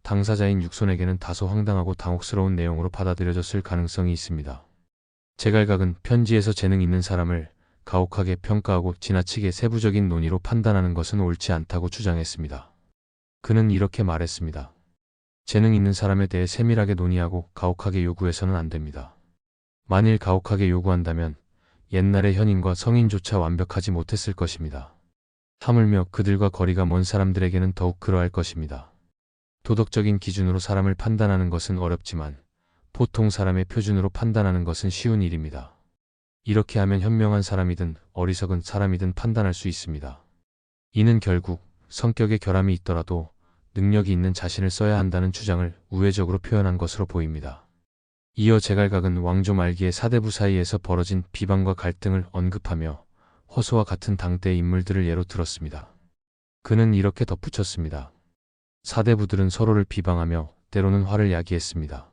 당사자인 육손에게는 다소 황당하고 당혹스러운 내용으로 받아들여졌을 가능성이 있습니다. 제갈각은 편지에서 재능 있는 사람을 가혹하게 평가하고 지나치게 세부적인 논의로 판단하는 것은 옳지 않다고 주장했습니다. 그는 이렇게 말했습니다. 재능 있는 사람에 대해 세밀하게 논의하고 가혹하게 요구해서는 안 됩니다. 만일 가혹하게 요구한다면 옛날의 현인과 성인조차 완벽하지 못했을 것입니다. 하물며 그들과 거리가 먼 사람들에게는 더욱 그러할 것입니다. 도덕적인 기준으로 사람을 판단하는 것은 어렵지만 보통 사람의 표준으로 판단하는 것은 쉬운 일입니다. 이렇게 하면 현명한 사람이든 어리석은 사람이든 판단할 수 있습니다. 이는 결국 성격에 결함이 있더라도 능력이 있는 자신을 써야 한다는 주장을 우회적으로 표현한 것으로 보입니다. 이어 제갈각은 왕조 말기의 사대부 사이에서 벌어진 비방과 갈등을 언급하며 허소와 같은 당대의 인물들을 예로 들었습니다. 그는 이렇게 덧붙였습니다. 사대부들은 서로를 비방하며 때로는 화를 야기했습니다.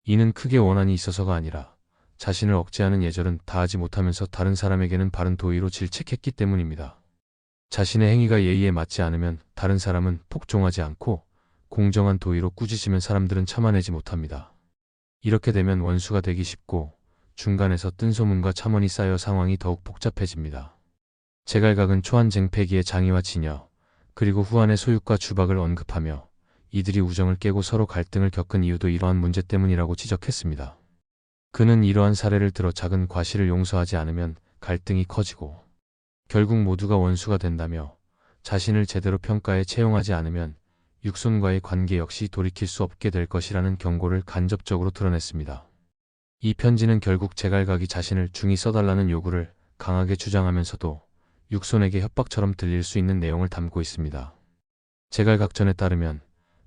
이는 크게 원한이 있어서가 아니라 자신을 억제하는 예절은 다하지 못하면서 다른 사람에게는 바른 도의로 질책했기 때문입니다. 자신의 행위가 예의에 맞지 않으면 다른 사람은 복종하지 않고 공정한 도의로 꾸짖으면 사람들은 참아내지 못합니다. 이렇게 되면 원수가 되기 쉽고 중간에서 뜬소문과 첨언이 쌓여 상황이 더욱 복잡해집니다. 제갈각은 초안 쟁패기의 장의와 진여 그리고 후안의 소육과 주박을 언급하며 이들이 우정을 깨고 서로 갈등을 겪은 이유도 이러한 문제 때문이라고 지적했습니다. 그는 이러한 사례를 들어 작은 과실을 용서하지 않으면 갈등이 커지고 결국 모두가 원수가 된다며 자신을 제대로 평가에 채용하지 않으면 육손과의 관계 역시 돌이킬 수 없게 될 것이라는 경고를 간접적으로 드러냈습니다. 이 편지는 결국 제갈각이 자신을 중히 써달라는 요구를 강하게 주장하면서도 육손에게 협박처럼 들릴 수 있는 내용을 담고 있습니다. 제갈각전에 따르면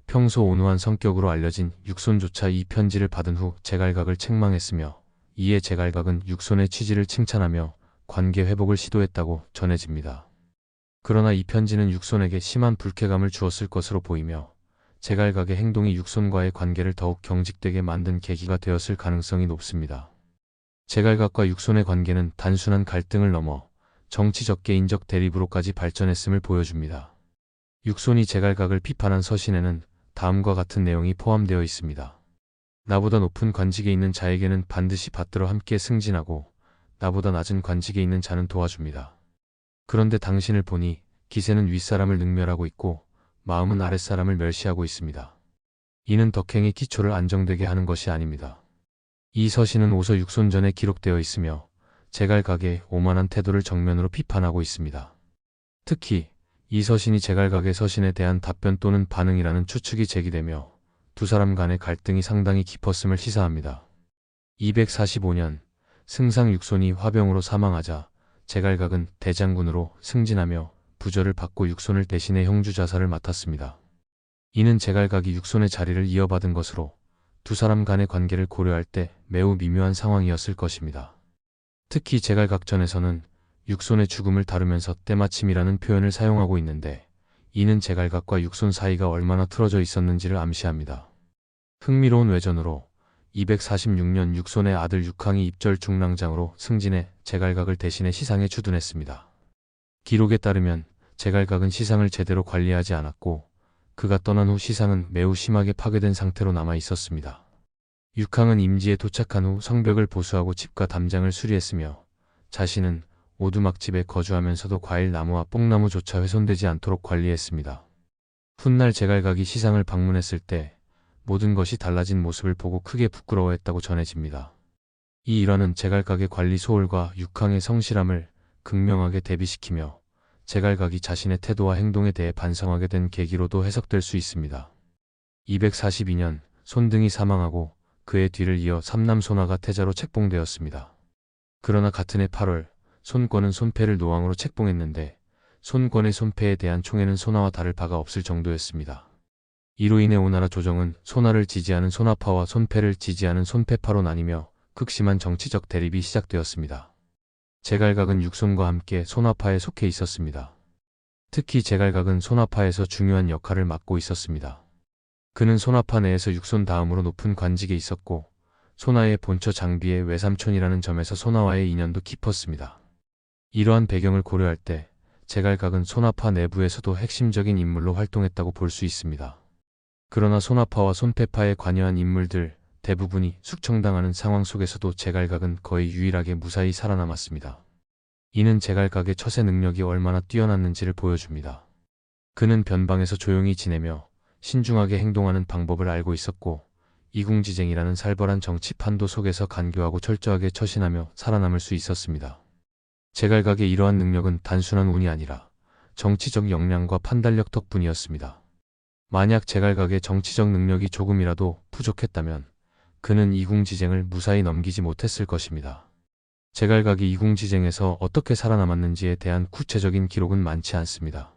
평소 온후한 성격으로 알려진 육손조차 이 편지를 받은 후 제갈각을 책망했으며 이에 제갈각은 육손의 취지를 칭찬하며 관계 회복을 시도했다고 전해집니다. 그러나 이 편지는 육손에게 심한 불쾌감을 주었을 것으로 보이며 제갈각의 행동이 육손과의 관계를 더욱 경직되게 만든 계기가 되었을 가능성이 높습니다. 제갈각과 육손의 관계는 단순한 갈등을 넘어 정치적 개인적 대립으로까지 발전했음을 보여줍니다. 육손이 제갈각을 비판한 서신에는 다음과 같은 내용이 포함되어 있습니다. 나보다 높은 관직에 있는 자에게는 반드시 받들어 함께 승진하고 나보다 낮은 관직에 있는 자는 도와줍니다. 그런데 당신을 보니 기세는 윗사람을 능멸하고 있고 마음은 아랫사람을 멸시하고 있습니다. 이는 덕행의 기초를 안정되게 하는 것이 아닙니다. 이 서신은 오서 육손전에 기록되어 있으며 제갈각의 오만한 태도를 정면으로 비판하고 있습니다. 특히 이 서신이 제갈각의 서신에 대한 답변 또는 반응이라는 추측이 제기되며 두 사람 간의 갈등이 상당히 깊었음을 시사합니다. 245년 승상 육손이 화병으로 사망하자 제갈각은 대장군으로 승진하며 부절을 받고 육손을 대신해 형주 자사를 맡았습니다. 이는 제갈각이 육손의 자리를 이어받은 것으로 두 사람 간의 관계를 고려할 때 매우 미묘한 상황이었을 것입니다. 특히 제갈각전에서는 육손의 죽음을 다루면서 때마침이라는 표현을 사용하고 있는데 이는 제갈각과 육손 사이가 얼마나 틀어져 있었는지를 암시합니다. 흥미로운 외전으로 246년 육손의 아들 육항이 입절 중랑장으로 승진해 제갈각을 대신해 시상에 주둔했습니다. 기록에 따르면 제갈각은 시상을 제대로 관리하지 않았고 그가 떠난 후 시상은 매우 심하게 파괴된 상태로 남아 있었습니다. 육항은 임지에 도착한 후 성벽을 보수하고 집과 담장을 수리했으며 자신은 오두막집에 거주하면서도 과일 나무와 뽕나무조차 훼손되지 않도록 관리했습니다. 훗날 제갈각이 시상을 방문했을 때 모든 것이 달라진 모습을 보고 크게 부끄러워했다고 전해집니다. 이 일화는 제갈각의 관리 소홀과 육항의 성실함을 극명하게 대비시키며 제갈각이 자신의 태도와 행동에 대해 반성하게 된 계기로도 해석될 수 있습니다. 242년 손등이 사망하고 그의 뒤를 이어 삼남 손아가 태자로 책봉되었습니다. 그러나 같은 해 8월 손권은 손패를 노왕으로 책봉했는데 손권의 손패에 대한 총에는 손아와 다를 바가 없을 정도였습니다. 이로 인해 오나라 조정은 손아를 지지하는 손아파와 손패를 지지하는 손패파로 나뉘며 극심한 정치적 대립이 시작되었습니다. 제갈각은 육손과 함께 손아파에 속해 있었습니다. 특히 제갈각은 손아파에서 중요한 역할을 맡고 있었습니다. 그는 손아파 내에서 육손 다음으로 높은 관직에 있었고 손아의 본처 장비의 외삼촌이라는 점에서 손아와의 인연도 깊었습니다. 이러한 배경을 고려할 때 제갈각은 손아파 내부에서도 핵심적인 인물로 활동했다고 볼 수 있습니다. 그러나 손아파와 손패파에 관여한 인물들 대부분이 숙청당하는 상황 속에서도 제갈각은 거의 유일하게 무사히 살아남았습니다. 이는 제갈각의 처세 능력이 얼마나 뛰어났는지를 보여줍니다. 그는 변방에서 조용히 지내며 신중하게 행동하는 방법을 알고 있었고 이궁지쟁이라는 살벌한 정치 판도 속에서 간교하고 철저하게 처신하며 살아남을 수 있었습니다. 제갈각의 이러한 능력은 단순한 운이 아니라 정치적 역량과 판단력 덕분이었습니다. 만약 제갈각의 정치적 능력이 조금이라도 부족했다면 그는 이궁지쟁을 무사히 넘기지 못했을 것입니다. 제갈각이 이궁지쟁에서 어떻게 살아남았는지에 대한 구체적인 기록은 많지 않습니다.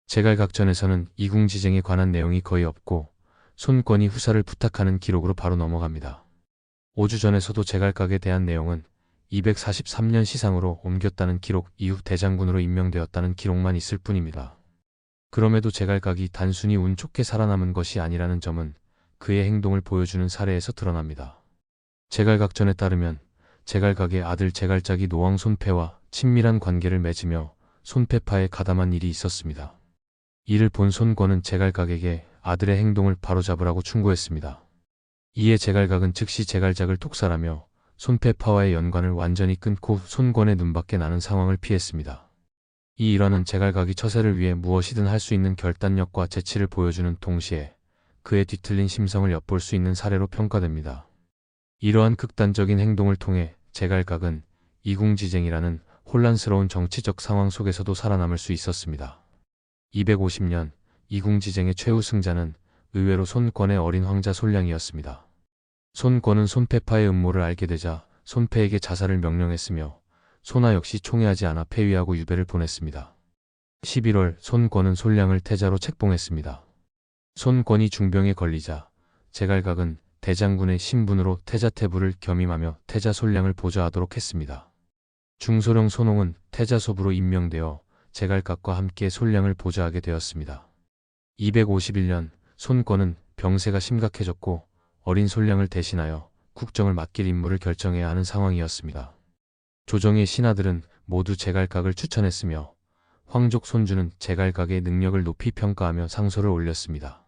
제갈각전에서는 이궁지쟁에 관한 내용이 거의 없고 손권이 후사를 부탁하는 기록으로 바로 넘어갑니다. 오주전에서도 제갈각에 대한 내용은 243년 시상으로 옮겼다는 기록 이후 대장군으로 임명되었다는 기록만 있을 뿐입니다. 그럼에도 제갈각이 단순히 운 좋게 살아남은 것이 아니라는 점은 그의 행동을 보여주는 사례에서 드러납니다. 제갈각전에 따르면 제갈각의 아들 제갈작이 노왕 손패와 친밀한 관계를 맺으며 손패파에 가담한 일이 있었습니다. 이를 본 손권은 제갈각에게 아들의 행동을 바로잡으라고 충고했습니다. 이에 제갈각은 즉시 제갈작을 독살하며 손패파와의 연관을 완전히 끊고 손권의 눈밖에 나는 상황을 피했습니다. 이 일화는 제갈각이 처세를 위해 무엇이든 할 수 있는 결단력과 재치를 보여주는 동시에 그의 뒤틀린 심성을 엿볼 수 있는 사례로 평가됩니다. 이러한 극단적인 행동을 통해 제갈각은 이궁지쟁이라는 혼란스러운 정치적 상황 속에서도 살아남을 수 있었습니다. 250년 이궁지쟁의 최우승자는 의외로 손권의 어린 황자 손량이었습니다. 손권은 손패파의 음모를 알게 되자 손패에게 자살을 명령했으며 손하 역시 총애하지 않아 폐위하고 유배를 보냈습니다. 11월 손권은 손량을 태자로 책봉했습니다. 손권이 중병에 걸리자 제갈각은 대장군의 신분으로 태자태부를 겸임하며 태자 손량을 보좌하도록 했습니다. 중소령 손홍은 태자소부로 임명되어 제갈각과 함께 손량을 보좌하게 되었습니다. 251년 손권은 병세가 심각해졌고 어린 손량을 대신하여 국정을 맡길 임무를 결정해야 하는 상황이었습니다. 조정의 신하들은 모두 제갈각을 추천했으며 황족 손주는 제갈각의 능력을 높이 평가하며 상소를 올렸습니다.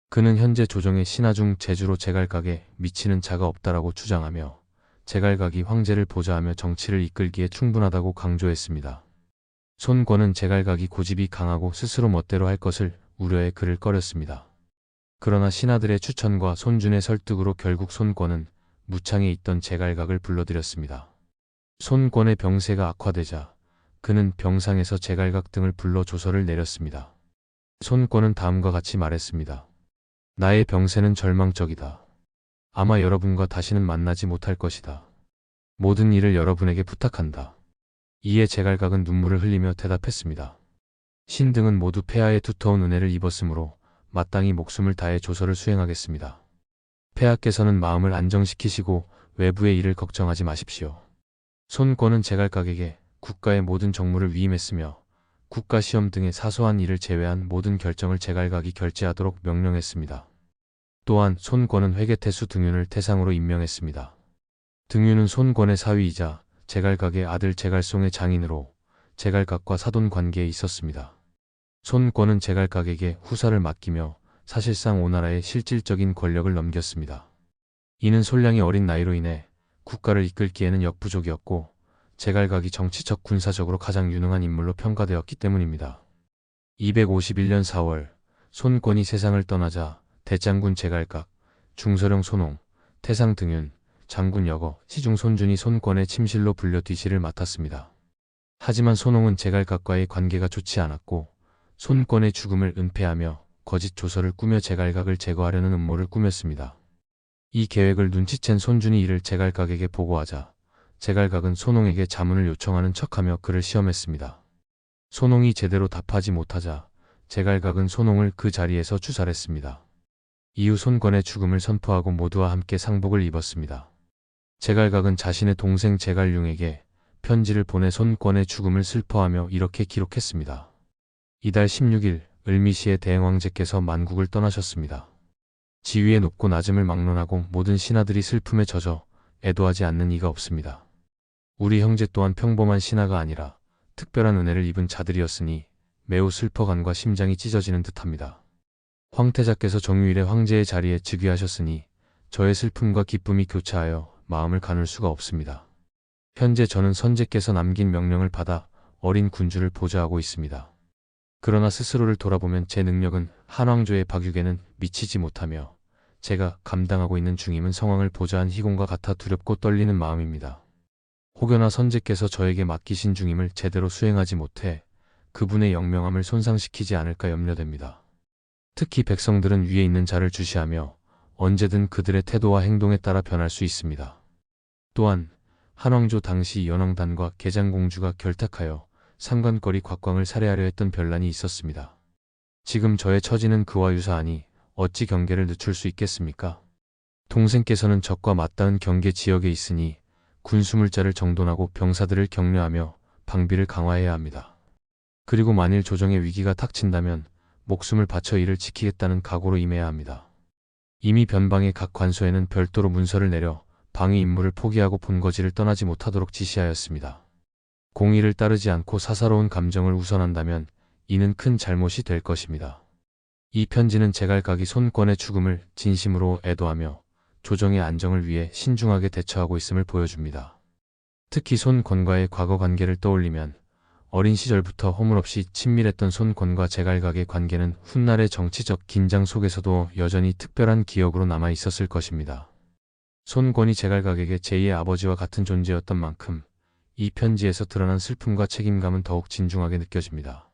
그는 현재 조정의 신하 중 제주로 제갈각에 미치는 자가 없다라고 주장하며 제갈각이 황제를 보좌하며 정치를 이끌기에 충분하다고 강조했습니다. 손권은 제갈각이 고집이 강하고 스스로 멋대로 할 것을 우려해 그를 꺼렸습니다. 그러나 신하들의 추천과 손준의 설득으로 결국 손권은 무창에 있던 제갈각을 불러들였습니다. 손권의 병세가 악화되자 그는 병상에서 제갈각 등을 불러 조서를 내렸습니다. 손권은 다음과 같이 말했습니다. 나의 병세는 절망적이다. 아마 여러분과 다시는 만나지 못할 것이다. 모든 일을 여러분에게 부탁한다. 이에 제갈각은 눈물을 흘리며 대답했습니다. 신등은 모두 폐하의 두터운 은혜를 입었으므로 마땅히 목숨을 다해 조서를 수행하겠습니다. 폐하께서는 마음을 안정시키시고 외부의 일을 걱정하지 마십시오. 손권은 제갈각에게 국가의 모든 정무를 위임했으며 국가시험 등의 사소한 일을 제외한 모든 결정을 제갈각이 결재하도록 명령했습니다. 또한 손권은 회계태수 등윤을 태상으로 임명했습니다. 등윤은 손권의 사위이자 제갈각의 아들 제갈송의 장인으로 제갈각과 사돈 관계에 있었습니다. 손권은 제갈각에게 후사를 맡기며 사실상 오나라의 실질적인 권력을 넘겼습니다. 이는 손량이 어린 나이로 인해 국가를 이끌기에는 역부족이었고 제갈각이 정치적 군사적으로 가장 유능한 인물로 평가되었기 때문입니다. 251년 4월 손권이 세상을 떠나자 대장군 제갈각, 중서령 손홍, 태상 등윤, 장군 여거, 시중 손준이 손권의 침실로 불려 뒤실을 맡았습니다. 하지만 손홍은 제갈각과의 관계가 좋지 않았고 손권의 죽음을 은폐하며 거짓 조서를 꾸며 제갈각을 제거하려는 음모를 꾸몄습니다. 이 계획을 눈치챈 손준이 이를 제갈각에게 보고하자 제갈각은 손홍에게 자문을 요청하는 척하며 그를 시험했습니다. 손홍이 제대로 답하지 못하자 제갈각은 손홍을 그 자리에서 추살했습니다. 이후 손권의 죽음을 선포하고 모두와 함께 상복을 입었습니다. 제갈각은 자신의 동생 제갈융에게 편지를 보내 손권의 죽음을 슬퍼하며 이렇게 기록했습니다. 이달 16일 을미시의 대행황제께서 만국을 떠나셨습니다. 지위의 높고 낮음을 막론하고 모든 신하들이 슬픔에 젖어 애도하지 않는 이가 없습니다. 우리 형제 또한 평범한 신하가 아니라 특별한 은혜를 입은 자들이었으니 매우 슬퍼간과 심장이 찢어지는 듯합니다. 황태자께서 정유일의 황제의 자리에 즉위하셨으니 저의 슬픔과 기쁨이 교차하여 마음을 가눌 수가 없습니다. 현재 저는 선제께서 남긴 명령을 받아 어린 군주를 보좌하고 있습니다. 그러나 스스로를 돌아보면 제 능력은 한왕조의 박육에는 미치지 못하며 제가 감당하고 있는 중임은 성왕을 보좌한 희공과 같아 두렵고 떨리는 마음입니다. 혹여나 선제께서 저에게 맡기신 중임을 제대로 수행하지 못해 그분의 영명함을 손상시키지 않을까 염려됩니다. 특히 백성들은 위에 있는 자를 주시하며 언제든 그들의 태도와 행동에 따라 변할 수 있습니다. 또한 한왕조 당시 연왕단과 계장공주가 결탁하여 상관거리 곽광을 살해하려 했던 변란이 있었습니다. 지금 저의 처지는 그와 유사하니 어찌 경계를 늦출 수 있겠습니까? 동생께서는 적과 맞닿은 경계 지역에 있으니 군수물자를 정돈하고 병사들을 격려하며 방비를 강화해야 합니다. 그리고 만일 조정의 위기가 닥친다면 목숨을 바쳐 이를 지키겠다는 각오로 임해야 합니다. 이미 변방의 각 관소에는 별도로 문서를 내려 방위 임무를 포기하고 본거지를 떠나지 못하도록 지시하였습니다. 공의를 따르지 않고 사사로운 감정을 우선한다면 이는 큰 잘못이 될 것입니다. 이 편지는 제갈각이 손권의 죽음을 진심으로 애도하며 조정의 안정을 위해 신중하게 대처하고 있음을 보여줍니다. 특히 손권과의 과거 관계를 떠올리면 어린 시절부터 허물없이 친밀했던 손권과 제갈각의 관계는 훗날의 정치적 긴장 속에서도 여전히 특별한 기억으로 남아 있었을 것입니다. 손권이 제갈각에게 제2의 아버지와 같은 존재였던 만큼 이 편지에서 드러난 슬픔과 책임감은 더욱 진중하게 느껴집니다.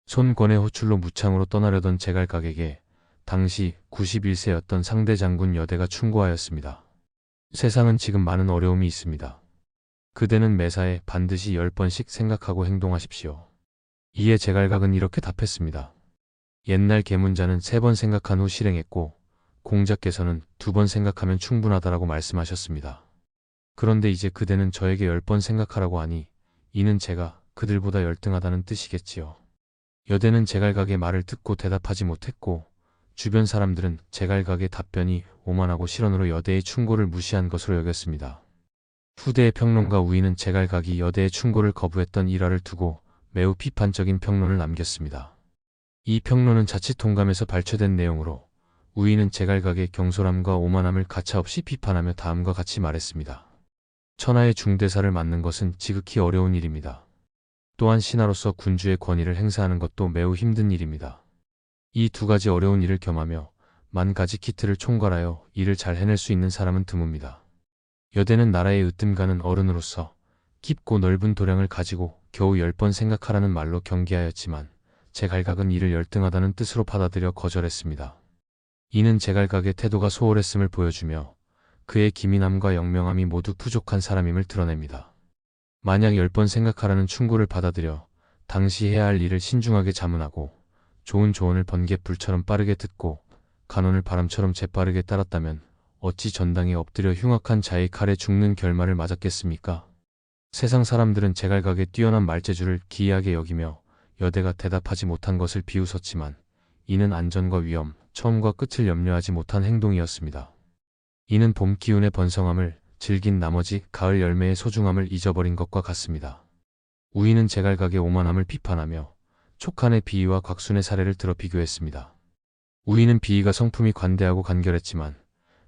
손권의 호출로 무창으로 떠나려던 제갈각에게 당시 91세였던 상대 장군 여대가 충고하였습니다. 세상은 지금 많은 어려움이 있습니다. 그대는 매사에 반드시 10번씩 생각하고 행동하십시오. 이에 제갈각은 이렇게 답했습니다. 옛날 계문자는 3번 생각한 후 실행했고 공자께서는 2번 생각하면 충분하다라고 말씀하셨습니다. 그런데 이제 그대는 저에게 10번 생각하라고 하니 이는 제가 그들보다 열등하다는 뜻이겠지요. 여대는 제갈각의 말을 듣고 대답하지 못했고 주변 사람들은 제갈각의 답변이 오만하고 실언으로 여대의 충고를 무시한 것으로 여겼습니다. 후대의 평론가 우의는 제갈각이 여대의 충고를 거부했던 일화를 두고 매우 비판적인 평론을 남겼습니다. 이 평론은 자치통감에서 발췌된 내용으로 우의는 제갈각의 경솔함과 오만함을 가차없이 비판하며 다음과 같이 말했습니다. 천하의 중대사를 맡는 것은 지극히 어려운 일입니다. 또한 신하로서 군주의 권위를 행사하는 것도 매우 힘든 일입니다. 이 2가지 어려운 일을 겸하며 10,000가지 키트를 총괄하여 일을 잘 해낼 수 있는 사람은 드뭅니다. 여대는 나라의 으뜸가는 어른으로서 깊고 넓은 도량을 가지고 겨우 10번 생각하라는 말로 경계하였지만 제갈각은 이를 열등하다는 뜻으로 받아들여 거절했습니다. 이는 제갈각의 태도가 소홀했음을 보여주며 그의 기민함과 영명함이 모두 부족한 사람임을 드러냅니다. 만약 10번 생각하라는 충고를 받아들여 당시 해야 할 일을 신중하게 자문하고 좋은 조언을 번갯불처럼 빠르게 듣고 간언을 바람처럼 재빠르게 따랐다면 어찌 전당에 엎드려 흉악한 자의 칼에 죽는 결말을 맞았겠습니까? 세상 사람들은 제갈각의 뛰어난 말재주를 기이하게 여기며 여대가 대답하지 못한 것을 비웃었지만 이는 안전과 위험, 처음과 끝을 염려하지 못한 행동이었습니다. 이는 봄 기운의 번성함을 즐긴 나머지 가을 열매의 소중함을 잊어버린 것과 같습니다. 우의는 제갈각의 오만함을 비판하며 촉한의 비위와 곽순의 사례를 들어 비교했습니다. 우의는 비위가 성품이 관대하고 간결했지만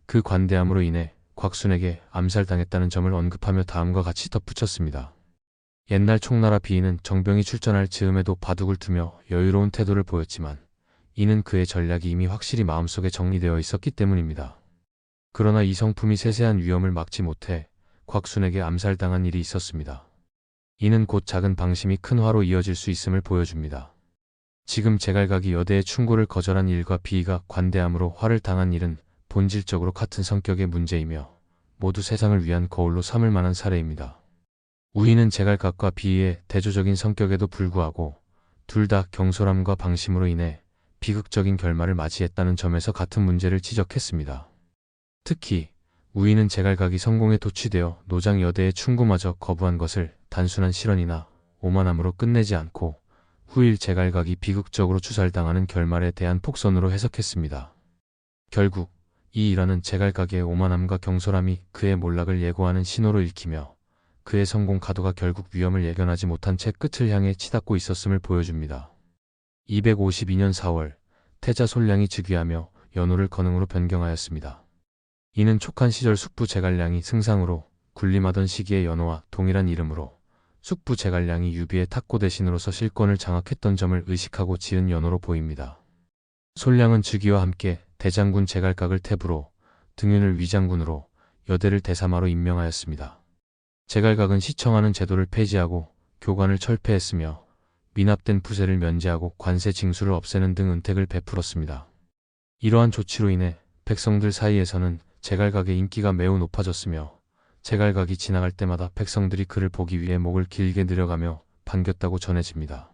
그 관대함으로 인해 곽순에게 암살당했다는 점을 언급하며 다음과 같이 덧붙였습니다. 옛날 총나라 비위는 정병이 출전할 즈음에도 바둑을 두며 여유로운 태도를 보였지만 이는 그의 전략이 이미 확실히 마음속에 정리되어 있었기 때문입니다. 그러나 이 성품이 세세한 위험을 막지 못해 곽순에게 암살당한 일이 있었습니다. 이는 곧 작은 방심이 큰 화로 이어질 수 있음을 보여줍니다. 지금 제갈각이 여대의 충고를 거절한 일과 비위가 관대함으로 화를 당한 일은 본질적으로 같은 성격의 문제이며 모두 세상을 위한 거울로 삼을 만한 사례입니다. 우의는 제갈각과 비위의 대조적인 성격에도 불구하고 둘 다 경솔함과 방심으로 인해 비극적인 결말을 맞이했다는 점에서 같은 문제를 지적했습니다. 특히 우의는 제갈각이 성공에 도취되어 노장 여대의 충고마저 거부한 것을 단순한 실언이나 오만함으로 끝내지 않고 후일 제갈각이 비극적으로 추살당하는 결말에 대한 폭선으로 해석했습니다. 결국 이 일화는 제갈각의 오만함과 경솔함이 그의 몰락을 예고하는 신호로 읽히며 그의 성공 가도가 결국 위험을 예견하지 못한 채 끝을 향해 치닫고 있었음을 보여줍니다. 252년 4월 태자 솔량이 즉위하며 연호를 건흥으로 변경하였습니다. 이는 촉한 시절 숙부 제갈량이 승상으로 군림하던 시기의 연호와 동일한 이름으로 숙부 제갈량이 유비의 탁고 대신으로서 실권을 장악했던 점을 의식하고 지은 연호로 보입니다. 솔량은 즉위와 함께 대장군 제갈각을 태부로 등윤을 위장군으로 여대를 대사마로 임명하였습니다. 제갈각은 시청하는 제도를 폐지하고 교관을 철폐했으며 미납된 부세를 면제하고 관세 징수를 없애는 등 은택을 베풀었습니다. 이러한 조치로 인해 백성들 사이에서는 제갈각의 인기가 매우 높아졌으며 제갈각이 지나갈 때마다 백성들이 그를 보기 위해 목을 길게 늘여가며 반겼다고 전해집니다.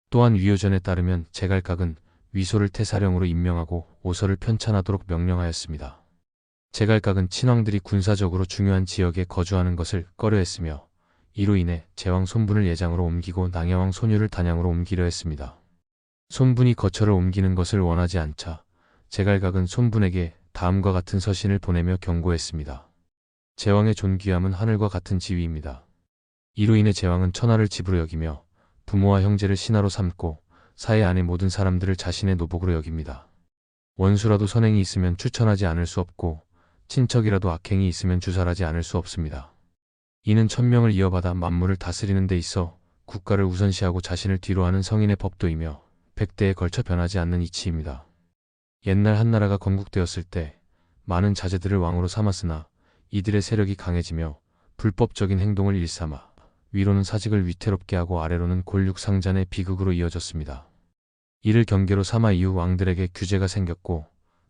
또한 위효전에 따르면 제갈각은 위소를 태사령으로 임명하고 오서를 편찬하도록 명령하였습니다. 제갈각은 친왕들이 군사적으로 중요한 지역에 거주하는 것을 꺼려했으며 이로 인해 제왕 손분을 예장으로 옮기고 낭야왕 손유를 단양으로 옮기려 했습니다. 손분이 거처를 옮기는 것을 원하지 않자 제갈각은 손분에게 다음과 같은 서신을 보내며 경고했습니다. 제왕의 존귀함은 하늘과 같은 지위입니다. 이로 인해 제왕은 천하를 집으로 여기며 부모와 형제를 신하로 삼고 사회 안의 모든 사람들을 자신의 노복으로 여깁니다. 원수라도 선행이 있으면 추천하지 않을 수 없고 친척이라도 악행이 있으면 주살하지 않을 수 없습니다. 이는 천명을 이어받아 만물을 다스리는 데 있어 국가를 우선시하고 자신을 뒤로하는 성인의 법도이며 백대에 걸쳐 변하지 않는 이치입니다. 옛날 한나라가 건국되었을 때 많은 자제들을 왕으로 삼았으나 이들의 세력이 강해지며 불법적인 행동을 일삼아 위로는 사직을 위태롭게 하고 아래로는 골육상잔의 비극으로 이어졌습니다. 이를 경계로 삼아 이후 왕들에게 규제가 생겼고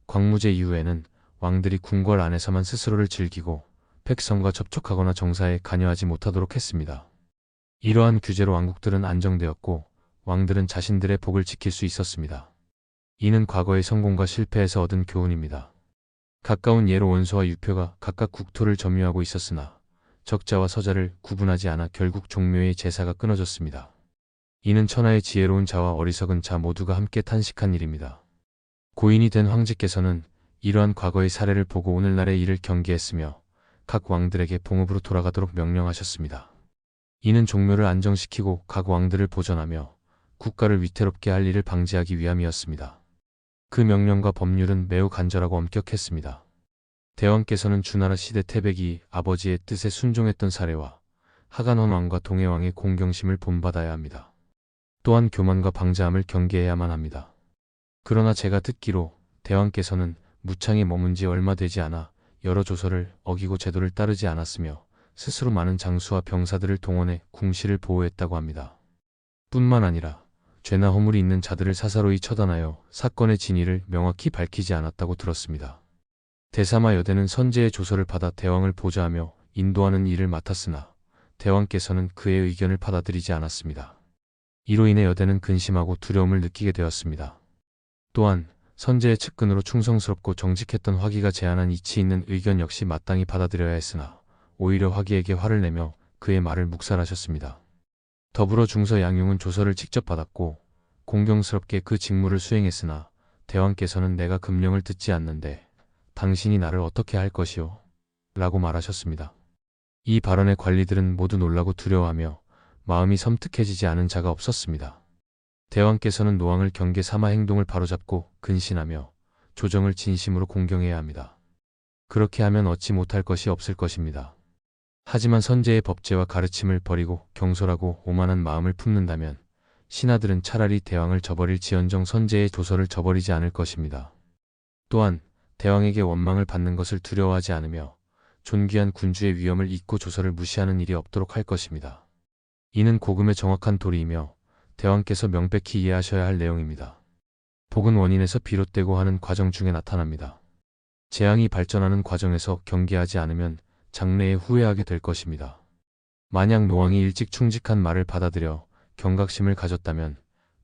광무제 이후에는 왕들이 궁궐 안에서만 스스로를 즐기고 백성과 접촉하거나 정사에 관여하지 못하도록 했습니다. 이러한 규제로 왕국들은 안정되었고 왕들은 자신들의 복을 지킬 수 있었습니다. 이는 과거의 성공과 실패에서 얻은 교훈입니다. 가까운 예로 원소와 유표가 각각 국토를 점유하고 있었으나 적자와 서자를 구분하지 않아 결국 종묘의 제사가 끊어졌습니다. 이는 천하의 지혜로운 자와 어리석은 자 모두가 함께 탄식한 일입니다. 고인이 된 황제께서는 이러한 과거의 사례를 보고 오늘날의 일을 경계했으며 각 왕들에게 봉업으로 돌아가도록 명령하셨습니다. 이는 종묘를 안정시키고 각 왕들을 보존하며 국가를 위태롭게 할 일을 방지하기 위함이었습니다. 그 명령과 법률은 매우 간절하고 엄격했습니다. 대왕께서는 주나라 시대 태백이 아버지의 뜻에 순종했던 사례와 하간헌 왕과 동해왕의 공경심을 본받아야 합니다. 또한 교만과 방자함을 경계해야만 합니다. 그러나 제가 듣기로 대왕께서는 무창에 머문 지 얼마 되지 않아 여러 조서를 어기고 제도를 따르지 않았으며 스스로 많은 장수와 병사들을 동원해 궁시를 보호했다고 합니다. 뿐만 아니라 죄나 허물이 있는 자들을 사사로이 처단하여 사건의 진위를 명확히 밝히지 않았다고 들었습니다. 대사마 여대는 선제의 조서를 받아 대왕을 보좌하며 인도하는 일을 맡았으나 대왕께서는 그의 의견을 받아들이지 않았습니다. 이로 인해 여대는 근심하고 두려움을 느끼게 되었습니다. 또한 선제의 측근으로 충성스럽고 정직했던 화기가 제안한 이치 있는 의견 역시 마땅히 받아들여야 했으나 오히려 화기에게 화를 내며 그의 말을 묵살하셨습니다. 더불어 중서 양용은 조서를 직접 받았고 공경스럽게 그 직무를 수행했으나 대왕께서는 내가 금령을 듣지 않는데 당신이 나를 어떻게 할 것이오? 라고 말하셨습니다. 이 발언에 관리들은 모두 놀라고 두려워하며 마음이 섬뜩해지지 않은 자가 없었습니다. 대왕께서는 노왕을 경계 삼아 행동을 바로잡고 근신하며 조정을 진심으로 공경해야 합니다. 그렇게 하면 얻지 못할 것이 없을 것입니다. 하지만 선제의 법제와 가르침을 버리고 경솔하고 오만한 마음을 품는다면 신하들은 차라리 대왕을 저버릴 지언정 선제의 조서를 저버리지 않을 것입니다. 또한 대왕에게 원망을 받는 것을 두려워하지 않으며 존귀한 군주의 위엄을 잊고 조서를 무시하는 일이 없도록 할 것입니다. 이는 고금의 정확한 도리이며 대왕께서 명백히 이해하셔야 할 내용입니다. 복은 원인에서 비롯되고 하는 과정 중에 나타납니다. 재앙이 발전하는 과정에서 경계하지 않으면 장래에 후회하게 될 것입니다. 만약 노왕이 일찍 충직한 말을 받아들여 경각심을 가졌다면